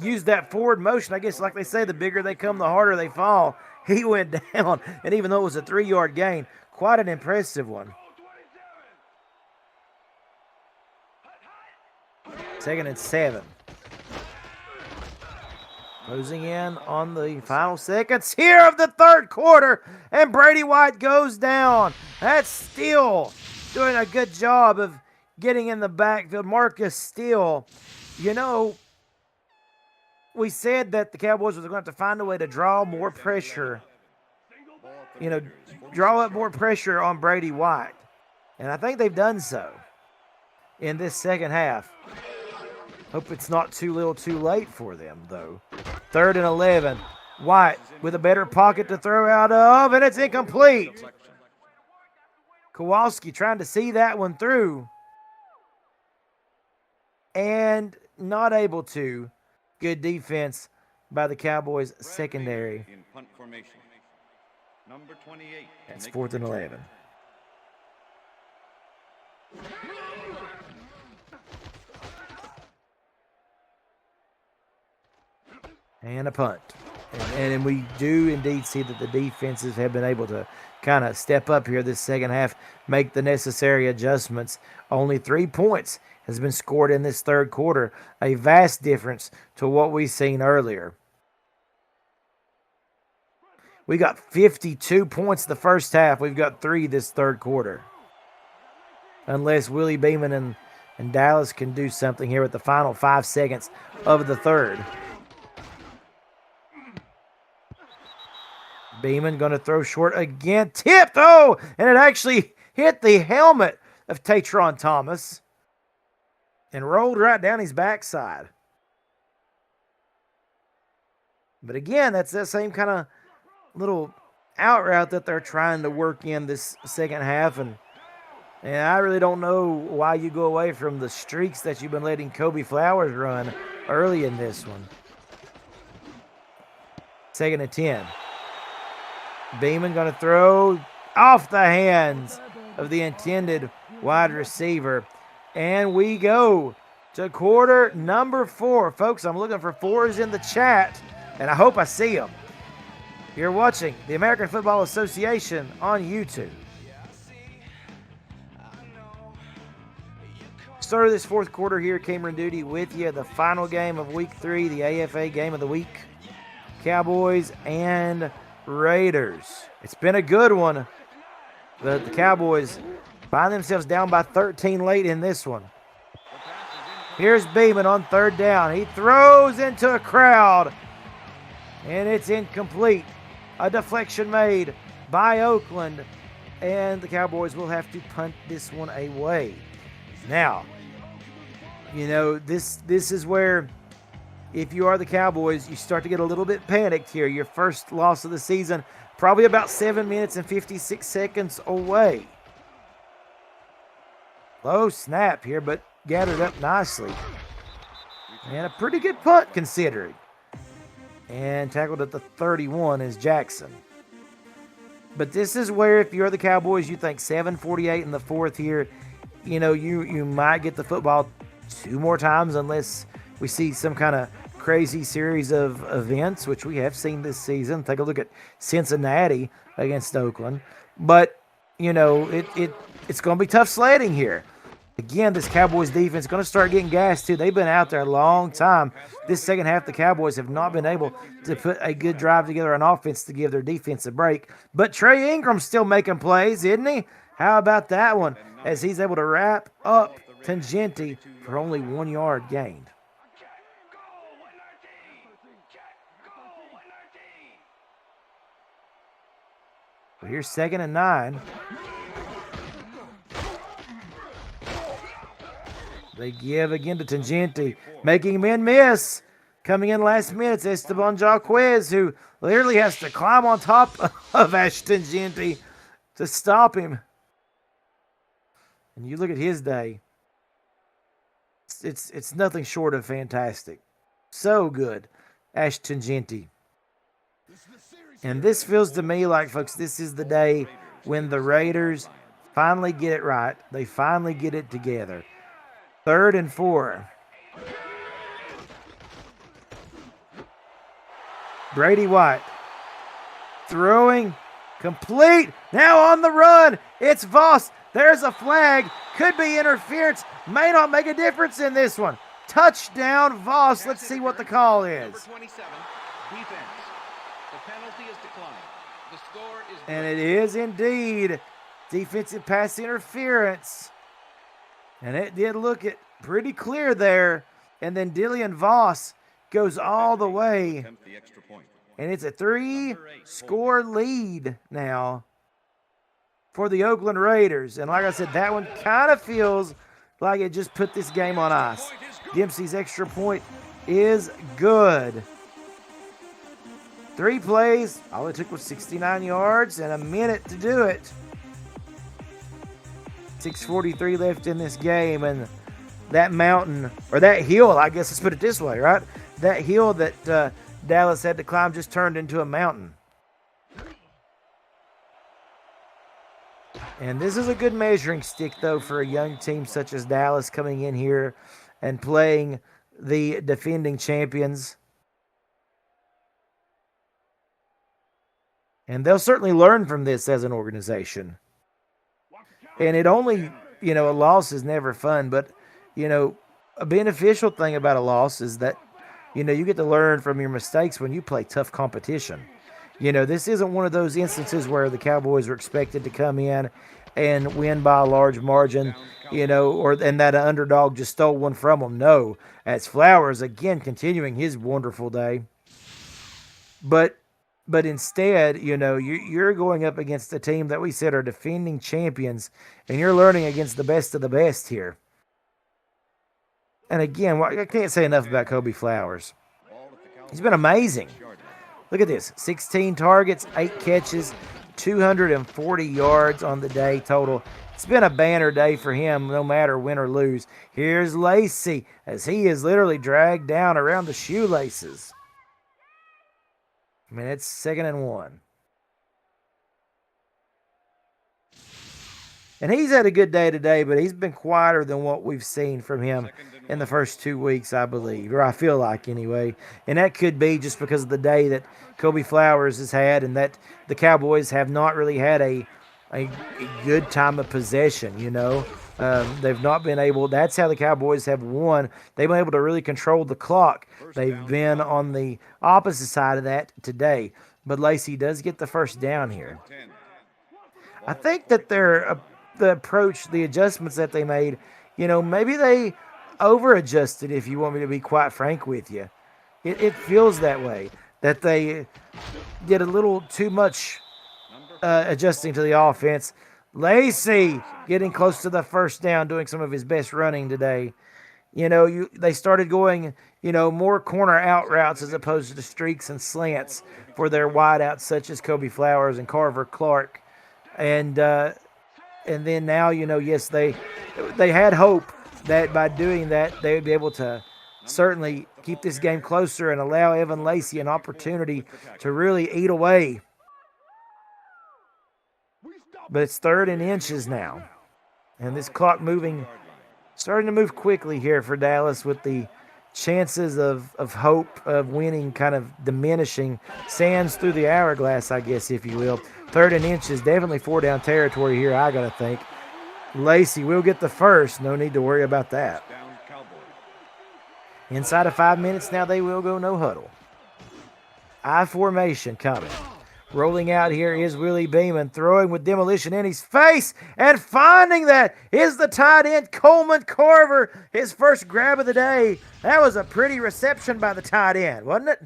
used that forward motion. I guess, like they say, the bigger they come, the harder they fall. He went down, and even though it was a 3-yard gain, quite an impressive one. 2nd and 7. Closing in on the final seconds here of the third quarter, and Brady White goes down. That's Steele doing a good job of getting in the backfield. Marcus Steele, we said that the Cowboys were going to have to find a way to draw more pressure, draw up more pressure on Brady White. And I think they've done so in this second half. Hope it's not too little too late for them, though. 3rd and 11. White with a better pocket to throw out of, and it's incomplete. Kowalski trying to see that one through, and not able to. Good defense by the Cowboys secondary. In punt formation. Number 28. That's 4th and 11. And a punt. And we do indeed see that the defenses have been able to kind of step up here this second half, make the necessary adjustments. Only 3 points has been scored in this third quarter, a vast difference to what we've seen earlier. We got 52 points the first half. We've got 3 this third quarter. Unless Willie Beeman and Dallas can do something here with the final 5 seconds of the third. Beeman going to throw short again. Tipped! Oh! And it actually hit the helmet of Tatron Thomas and rolled right down his backside. But again, that's that same kind of little out route that they're trying to work in this second half. And I really don't know why you go away from the streaks that you've been letting Kobe Flowers run early in this one. 2nd and 10. Beeman going to throw off the hands of the intended wide receiver. And we go to quarter number 4. Folks, I'm looking for 4s in the chat, and I hope I see them. You're watching the American Football Association on YouTube. Start of this fourth quarter here, Cameron Duty with you. The final game of Week 3, the AFA Game of the Week. Cowboys and Raiders. It's been a good one. The Cowboys find themselves down by 13 late in this one. Here's Beeman on 3rd down. He throws into a crowd, and it's incomplete. A deflection made by Oakland, and the Cowboys will have to punt this one away. Now, this is where, if you are the Cowboys, you start to get a little bit panicked here. Your first loss of the season, probably about 7 minutes and 56 seconds away. Low snap here, but gathered up nicely. And a pretty good punt considering. And tackled at the 31 is Jackson. But this is where, if you're the Cowboys, you think 7:48 in the fourth here, you might get the football 2 more times unless we see some kind of crazy series of events, which we have seen this season. Take a look at Cincinnati against Oakland. But, it's going to be tough sledding here. Again, this Cowboys defense is going to start getting gassed too. They've been out there a long time. This second half, the Cowboys have not been able to put a good drive together on offense to give their defense a break. But Trey Ingram's still making plays, isn't he? How about that one? As he's able to wrap up Tangenti for only 1 yard gained. Well, here's 2nd and 9. They give again to Tangenti, making men miss. Coming in last minute, it's Esteban Jaquez, who literally has to climb on top of Ash Tangenti to stop him. And you look at his day, it's nothing short of fantastic. So good, Ash Tangenti. And this feels to me like, folks, this is the day when the Raiders finally get it right. They finally get it together. 3rd and 4. Brady White throwing complete. Now on the run. It's Voss. There's a flag. Could be interference. May not make a difference in this one. Touchdown, Voss. Let's see what the call is. Number 27, defense. The penalty is declined. The score is And it is indeed defensive pass interference. And it did look it pretty clear there. And then Dillian Voss goes all the way. And it's a 3-score lead now for the Oakland Raiders. And like I said, that one kind of feels like it just put this game on ice. Dempsey's extra point is good. 3 plays. All it took was 69 yards and a minute to do it. 6:43 left in this game, and that mountain, or that hill, I guess let's put it this way, right? That hill that Dallas had to climb just turned into a mountain. And this is a good measuring stick, though, for a young team such as Dallas coming in here and playing the defending champions. And they'll certainly learn from this as an organization. And it only, a loss is never fun, but, a beneficial thing about a loss is that, you get to learn from your mistakes when you play tough competition. This isn't one of those instances where the Cowboys are expected to come in and win by a large margin, and that an underdog just stole one from them. No, as Flowers, again, continuing his wonderful day. But instead, you're going up against a team that we said are defending champions, and you're learning against the best of the best here. And again, I can't say enough about Kobe Flowers. He's been amazing. Look at this. 16 targets, 8 catches, 240 yards on the day total. It's been a banner day for him, no matter win or lose. Here's Lacey, as he is literally dragged down around the shoelaces. It's 2nd and 1. And he's had a good day today, but he's been quieter than what we've seen from him in the first 2 weeks, I believe, or I feel like anyway. And that could be just because of the day that Kobe Flowers has had, and that the Cowboys have not really had a good time of possession, They've not been able, that's how the Cowboys have won. They've been able to really control the clock. They've been on the opposite side of that today. But Lacey does get the first down here. I think that the approach, the adjustments that they made, maybe they over-adjusted, if you want me to be quite frank with you. It feels that way, that they did a little too much adjusting to the offense. Lacey getting close to the first down, doing some of his best running today. They started going, more corner out routes as opposed to streaks and slants for their wideouts such as Kobe Flowers and Carver Clark. And then now, yes, they had hope that by doing that, they would be able to certainly keep this game closer and allow Evan Lacey an opportunity to really eat away. But it's 3rd and inches now. And this clock starting to move quickly here for Dallas, with the chances of hope of winning kind of diminishing. Sands through the hourglass, I guess, if you will. 3rd and inches, definitely 4-down territory here, I got to think. Lacey will get the first. No need to worry about that. Down Cowboys. Inside of 5 minutes now, they will go no huddle. I formation coming. Rolling out here is Willie Beeman, throwing with demolition in his face, and finding that is the tight end, Coleman Carver, his first grab of the day. That was a pretty reception by the tight end, wasn't it?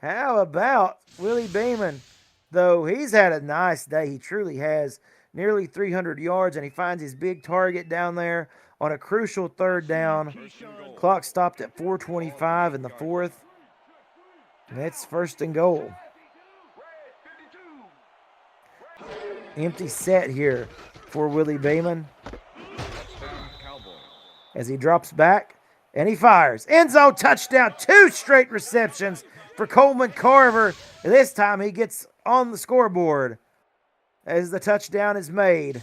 How about Willie Beeman? Though he's had a nice day, he truly has. Nearly 300 yards, and he finds his big target down there on a crucial third down. Clock stopped at 4:25 in the fourth. And it's first and goal. Empty set here for Willie Beeman as he drops back and he fires. End zone touchdown. 2 straight receptions for Coleman Carver. And this time he gets on the scoreboard as the touchdown is made.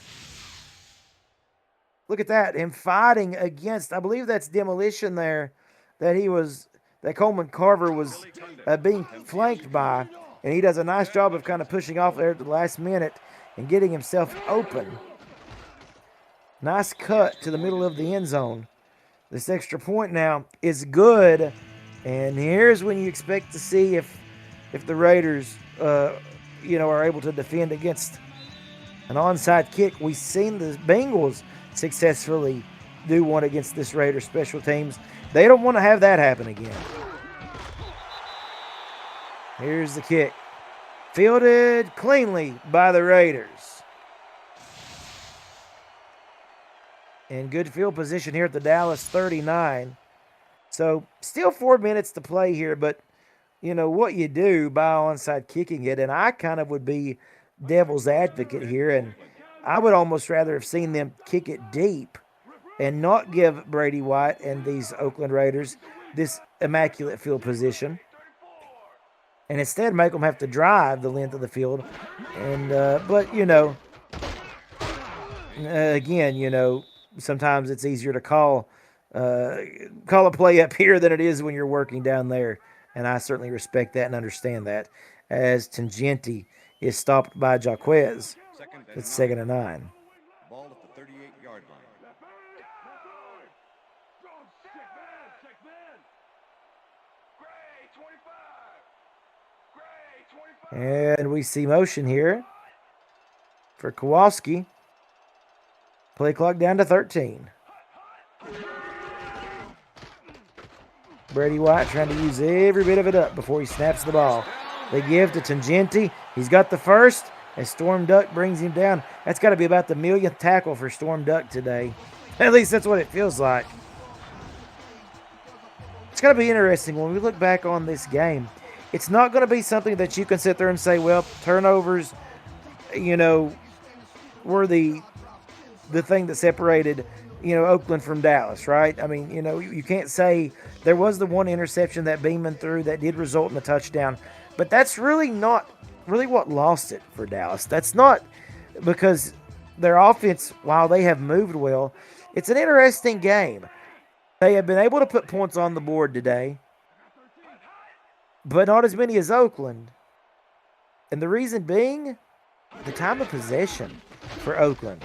Look at that. Him fighting against, I believe that's demolition there that Coleman Carver was being flanked by, and he does a nice job of kind of pushing off there at the last minute and getting himself open. Nice cut to the middle of the end zone. This extra point now is good, and here's when you expect to see if the Raiders, are able to defend against an onside kick. We've seen the Bengals successfully do one against this Raiders special teams. They don't want to have that happen again. Here's the kick. Fielded cleanly by the Raiders. In good field position here at the Dallas 39. So still 4 minutes to play here, but what you do by onside kicking it, and I kind of would be devil's advocate here, and I would almost rather have seen them kick it deep and not give Brady White and these Oakland Raiders this immaculate field position, and instead make them have to drive the length of the field. And but again, sometimes it's easier to call a play up here than it is when you're working down there, and I certainly respect that and understand that. As Tangenti is stopped by Jaquez, it's 2nd and 9. Ball at the 38-yard line. And we see motion here for Kowalski. Play clock down to 13. Brady White trying to use every bit of it up before he snaps the ball. They give to Tangenti. He's got the first as Storm Duck brings him down. That's got to be about the 1,000th tackle for Storm Duck today. At least that's what it feels like. It's going to be interesting when we look back on this game. It's not going to be something that you can sit there and say, well, turnovers, were the thing that separated, Oakland from Dallas, right? I mean, you can't say there was the one interception that Beeman threw that did result in a touchdown, but that's really not really what lost it for Dallas. That's not because their offense, while they have moved well, it's an interesting game. They have been able to put points on the board today, but not as many as Oakland. And the reason being, the time of possession for Oakland.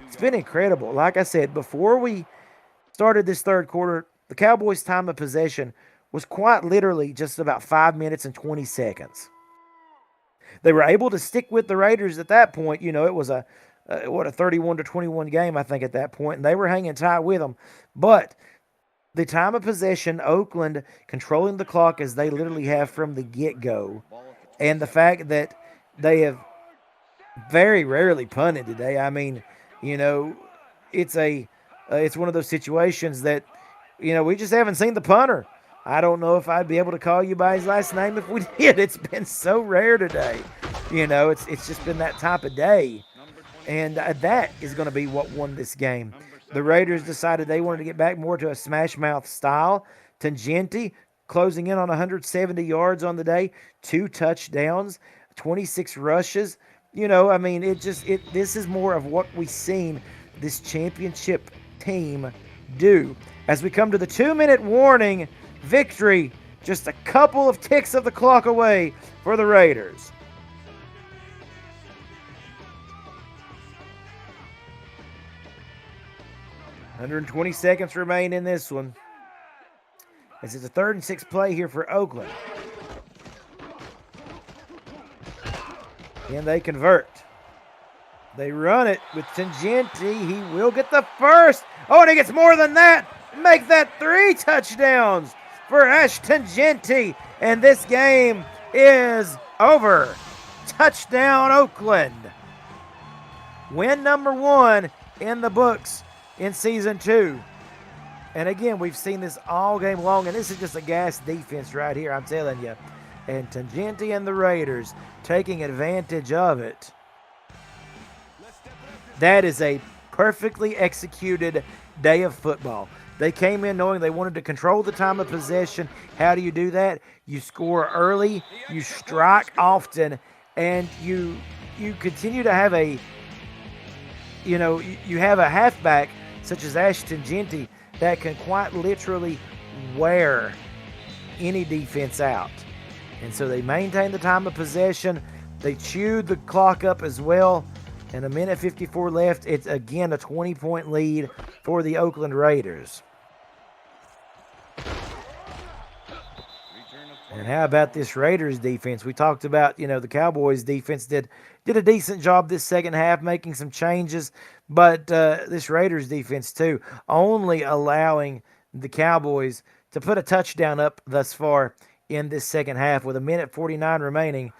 It's been incredible. Like I said, before we started this third quarter, the Cowboys' time of possession was quite literally just about 5 minutes and 20 seconds. They were able to stick with the Raiders at that point. It was a 31-21 game, I think, at that point, and they were hanging tight with them. But the time of possession, Oakland controlling the clock as they literally have from the get-go, and the fact that they have very rarely punted today. I mean, it's one of those situations that, we just haven't seen the punter. I don't know if I'd be able to call you by his last name if we did. It's been so rare today. It's just been that type of day. And that is going to be what won this game. The Raiders decided they wanted to get back more to a smash mouth style. Tangenti closing in on 170 yards on the day, 2 touchdowns, 26 rushes. This is more of what we've seen this championship team do. As we come to the 2-minute warning, victory just a couple of ticks of the clock away for the Raiders. 120 seconds remain in this one. As it's a 3rd and 6 play here for Oakland. And they convert. They run it with Tangenti. He will get the first. Oh, and he gets more than that. Make that 3 touchdowns for Ash Tangenti. And this game is over. Touchdown, Oakland. Win number 1 in the books in season 2. And again, we've seen this all game long, and this is just a gas defense right here, I'm telling you. And Tangenti and the Raiders taking advantage of it. That is a perfectly executed day of football. They came in knowing they wanted to control the time of possession. How do you do that? You score early, you strike often, and you continue to have you have a halfback such as Ash Tangenti that can quite literally wear any defense out. And so they maintain the time of possession. They chewed the clock up as well. And a minute 54 left. It's again a 20-point lead for the Oakland Raiders. And how about this Raiders defense? We talked about, the Cowboys defense did a decent job this second half, making some changes. But this Raiders defense, too, only allowing the Cowboys to put a touchdown up thus far in this second half. With a minute 49 remaining,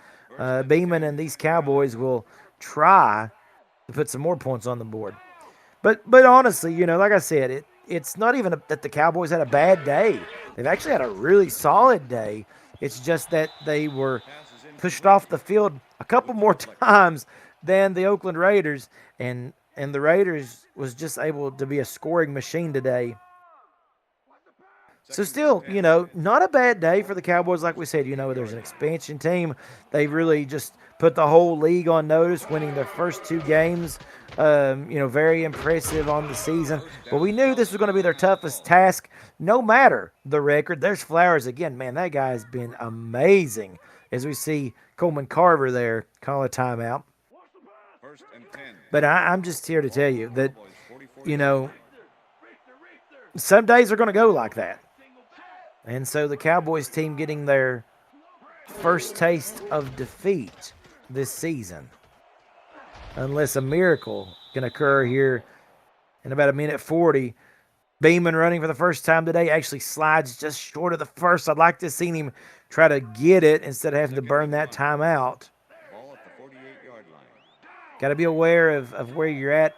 Beeman and these Cowboys will try to put some more points on the board. But honestly, like I said, it's not even that the Cowboys had a bad day. They've actually had a really solid day. It's just that they were pushed off the field a couple more times than the Oakland Raiders, and the Raiders was just able to be a scoring machine today. So still, not a bad day for the Cowboys. Like we said, there's an expansion team. They really just put the whole league on notice, winning their first 2 games. Very impressive on the season. But we knew this was going to be their toughest task, no matter the record. There's Flowers again. Man, that guy has been amazing. As we see Coleman Carver there call a timeout. But I'm just here to tell you that, some days are going to go like that. And so the Cowboys team getting their first taste of defeat this season. Unless a miracle can occur here in about a minute 40. Beeman running for the first time today actually slides just short of the first. I'd like to have seen him try to get it instead of having to burn that time out. Got to be aware of where you're at,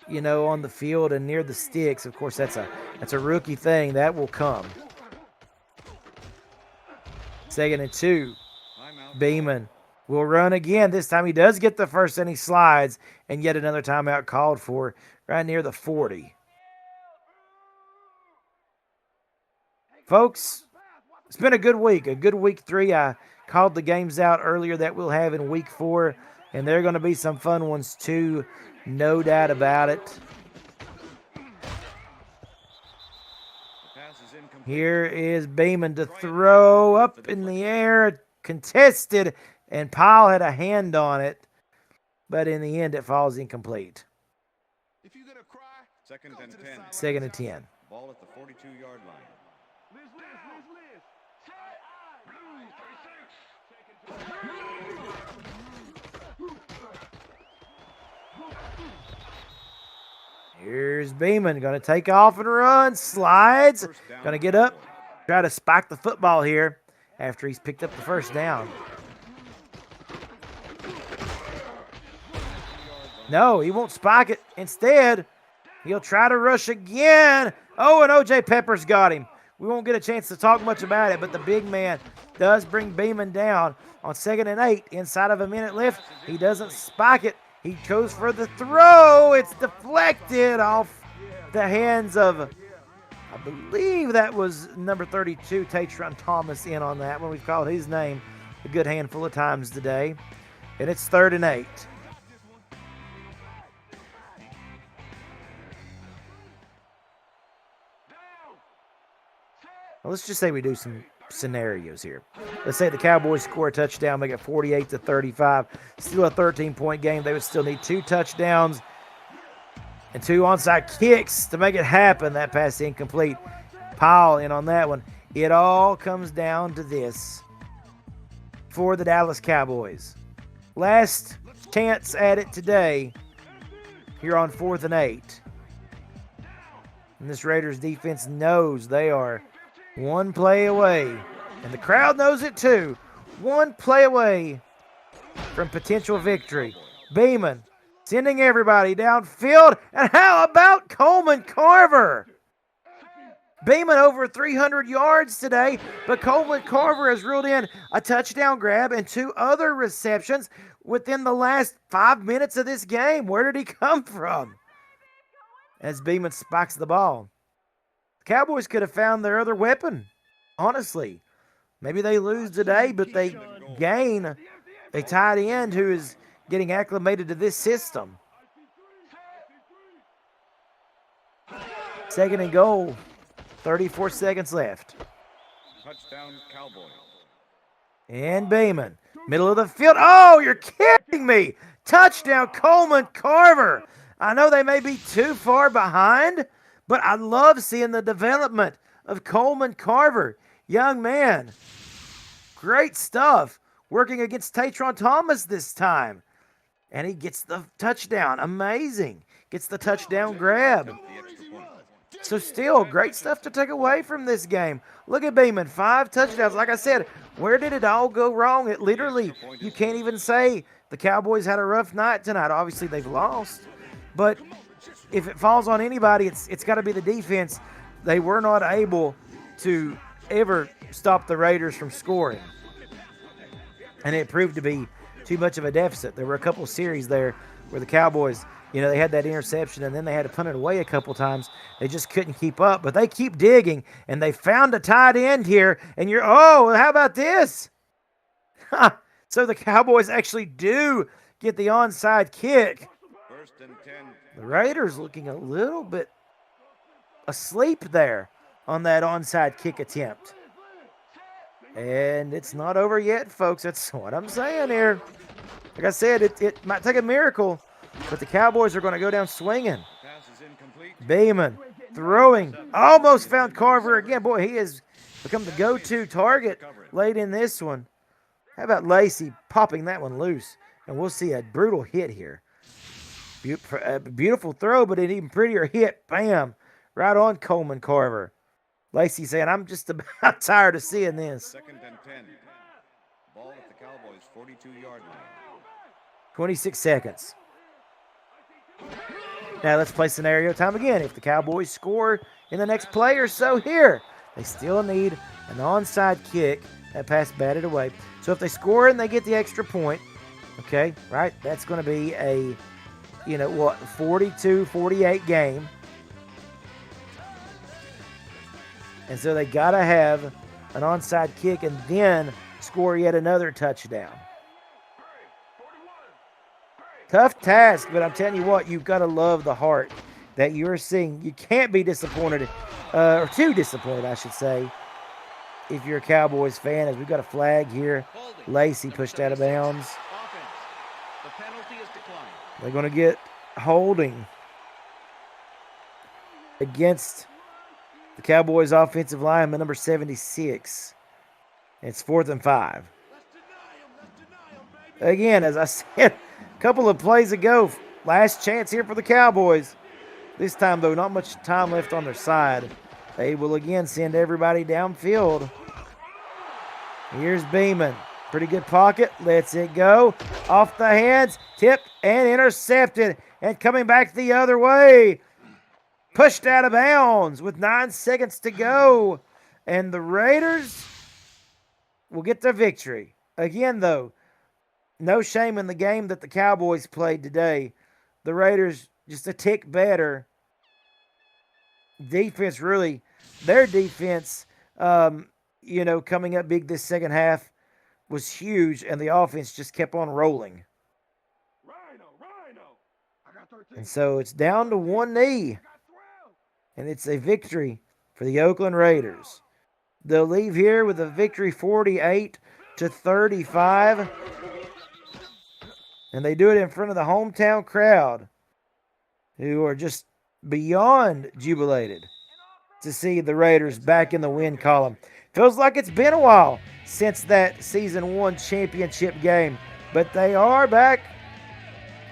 on the field and near the sticks. Of course, that's a rookie thing. That will come. 2nd and 2. Beeman will run again. This time he does get the first and he slides, and yet another timeout called for right near the 40. Folks, it's been a good week 3. I called the games out earlier that we'll have in week 4, and there are going to be some fun ones too, no doubt about it. Here is Beeman to throw up in the air, contested, and Powell had a hand on it, but in the end it falls incomplete. If you're gonna cry, 2nd and 10. 2nd and 10. Ball at the 42-yard line. Here's Beeman, going to take off and run, slides, going to get up, try to spike the football here after he's picked up the first down. No, he won't spike it. Instead, he'll try to rush again. Oh, and O.J. Peppers got him. We won't get a chance to talk much about it, but the big man does bring Beeman down on 2nd and 8. Inside of a minute left, he doesn't spike it. He goes for the throw. It's deflected off the hands of, I believe that was number 32, Tatron Thomas, in on that one. We've called his name a good handful of times today. And it's 3rd and 8. Well, let's just say we do some scenarios here. Let's say the Cowboys score a touchdown, make it 48-35. Still a 13-point game. They would still need 2 touchdowns And 2 onside kicks to make it happen. That pass incomplete. Pile in on that one. It all comes down to this for the Dallas Cowboys. Last chance at it today here on 4th and 8. And this Raiders defense knows they are one play away. And the crowd knows it too. One play away from potential victory. Beeman sending everybody downfield. And how about Coleman Carver? Beeman over 300 yards today, but Coleman Carver has reeled in a touchdown grab and 2 other receptions within the last 5 minutes of this game. Where did he come from? As Beeman spikes the ball. The Cowboys could have found their other weapon, honestly. Maybe they lose today, but they gain a tight end who is getting acclimated to this system. 2nd and goal. 34 seconds left. Touchdown, Cowboys. And Beeman, middle of the field. Oh, you're kidding me. Touchdown, Coleman Carver. I know they may be too far behind, but I love seeing the development of Coleman Carver. Young man. Great stuff. Working against Tatron Thomas this time. And he gets the touchdown. Amazing. Gets the touchdown grab. So still, great stuff to take away from this game. Look at Beeman, 5 touchdowns. Like I said, where did it all go wrong? It literally, you can't even say the Cowboys had a rough night tonight. Obviously, they've lost. But if it falls on anybody, it's got to be the defense. They were not able to ever stop the Raiders from scoring. And it proved to be too much of a deficit. There were a couple series there where the Cowboys, they had that interception, and then they had to punt it away a couple times. They just couldn't keep up, but they keep digging, and they found a tight end here, and how about this? So the Cowboys actually do get the onside kick. 1st and 10. The Raiders looking a little bit asleep there on that onside kick attempt. And it's not over yet, folks. That's what I'm saying here. Like I said, it might take a miracle, but the Cowboys are going to go down swinging. Pass is incomplete. Beeman throwing. Almost found Carver again. Boy, he has become the go-to target late in this one. How about Lacey popping that one loose? And we'll see a brutal hit here. Beautiful throw, but an even prettier hit. Bam. Right on Coleman Carver. Lacey saying, I'm just about tired of seeing this. 2nd and 10. Ball at the Cowboys' 42-yard line. 26 seconds. Now let's play scenario time again. If the Cowboys score in the next play or so here, they still need an onside kick. That pass batted away. So if they score and they get the extra point, okay, right, that's going to be a, 42-48 game. And so they got to have an onside kick and then score yet another touchdown. Tough task, but I'm telling you what, you've got to love the heart that you're seeing. You can't be disappointed, or too disappointed, I should say, if you're a Cowboys fan, as we've got a flag here. Lacey pushed out of bounds. The penalty is declined. They're going to get holding against the Cowboys offensive lineman, number 76. It's 4th and 5. Again, as I said a couple of plays ago, last chance here for the Cowboys. This time, though, not much time left on their side. They will again send everybody downfield. Here's Beeman. Pretty good pocket. Lets it go. Off the hands. Tipped and intercepted. And coming back the other way. Pushed out of bounds with 9 seconds to go. And the Raiders will get their victory. Again, though, no shame in the game that the Cowboys played today. The Raiders just a tick better. Defense really, their defense, coming up big this second half was huge, and the offense just kept on rolling. And so it's down to one knee, and it's a victory for the Oakland Raiders. They'll leave here with a victory 48-35, and they do it in front of the hometown crowd. who are just beyond jubilated to see the Raiders back in the win column. Feels like it's been a while since that season 1 championship game, but they are back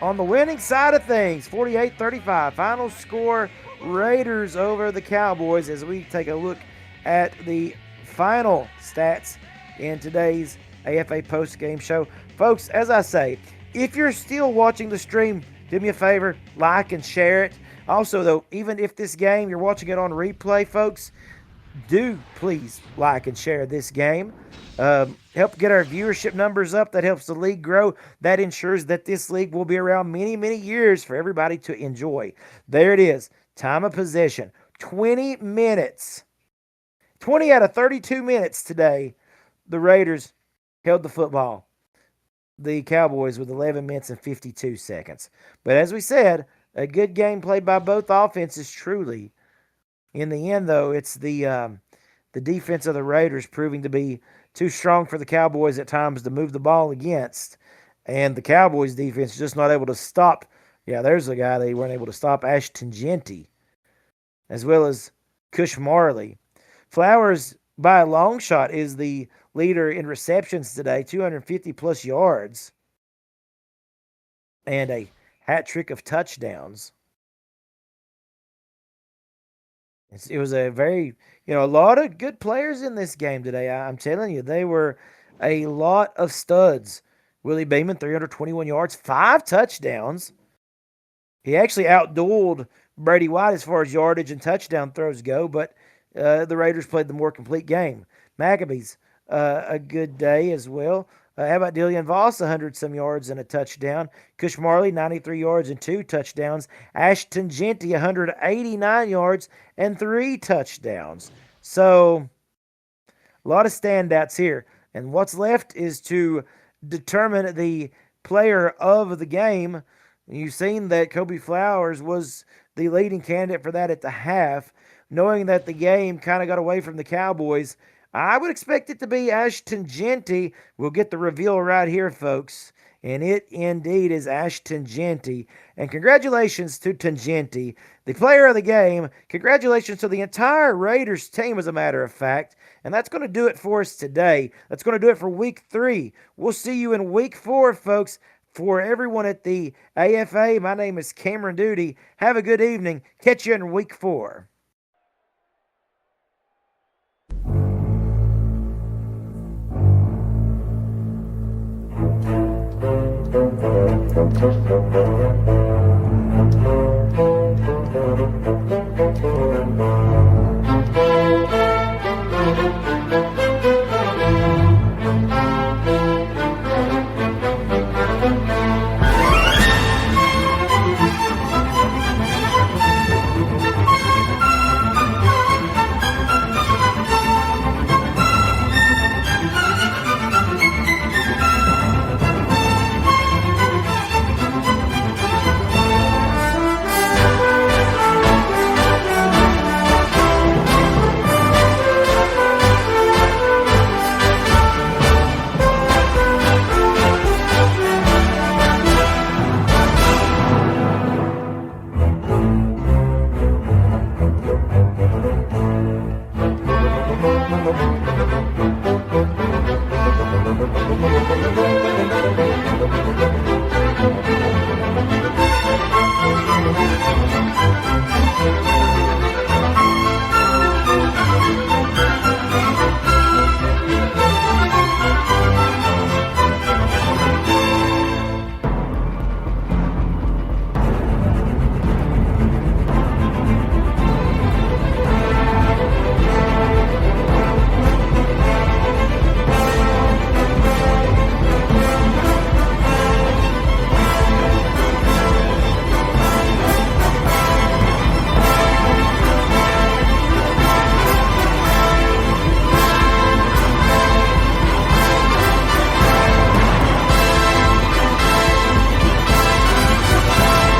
on the winning side of things. 48-35 final score, Raiders over the Cowboys, as we take a look at the final stats in today's AFA post-game show. Folks, as I say, if you're still watching the stream, do me a favor, like and share it. Also, though, even if this game, you're watching it on replay, folks, do please like and share this game. Help get our viewership numbers up. That helps the league grow. That ensures that this league will be around many, many years for everybody to enjoy. There it is. Time of possession. 20 minutes. 20 out of 32 minutes today, the Raiders held the football. The Cowboys with 11 minutes and 52 seconds. But as we said, a good game played by both offenses, truly. In the end, though, it's the defense of the Raiders proving to be too strong for the Cowboys at times to move the ball against. And the Cowboys defense just not able to stop. Yeah, there's a guy they weren't able to stop, Ashton Genty, as well as Cush Marley. Flowers, by a long shot, is the leader in receptions today, 250-plus yards, and a hat trick of touchdowns. It was a very, a lot of good players in this game today. I'm telling you, they were a lot of studs. Willie Beeman, 321 yards, 5 touchdowns. He actually outdueled Brady White as far as yardage and touchdown throws go, but the Raiders played the more complete game. Maccabees, a good day as well. How about Dillian Voss, 100-some yards and a touchdown. Cush Marley, 93 yards and 2 touchdowns. Ashton Genty, 189 yards and 3 touchdowns. So, a lot of standouts here. And what's left is to determine the player of the game. You've seen that Kobe Flowers was the leading candidate for that at the half. Knowing that the game kind of got away from the Cowboys, I would expect it to be Ashton Genty. We'll get the reveal right here, folks. And it indeed is Ashton Genty. And congratulations to Tangenti, the player of the game. Congratulations to the entire Raiders team, as a matter of fact. And that's going to do it for us today. That's going to do it for Week 3. We'll see you in Week 4, folks. For everyone at the AFA, my name is Cameron Duty. Have a good evening. Catch you in Week 4.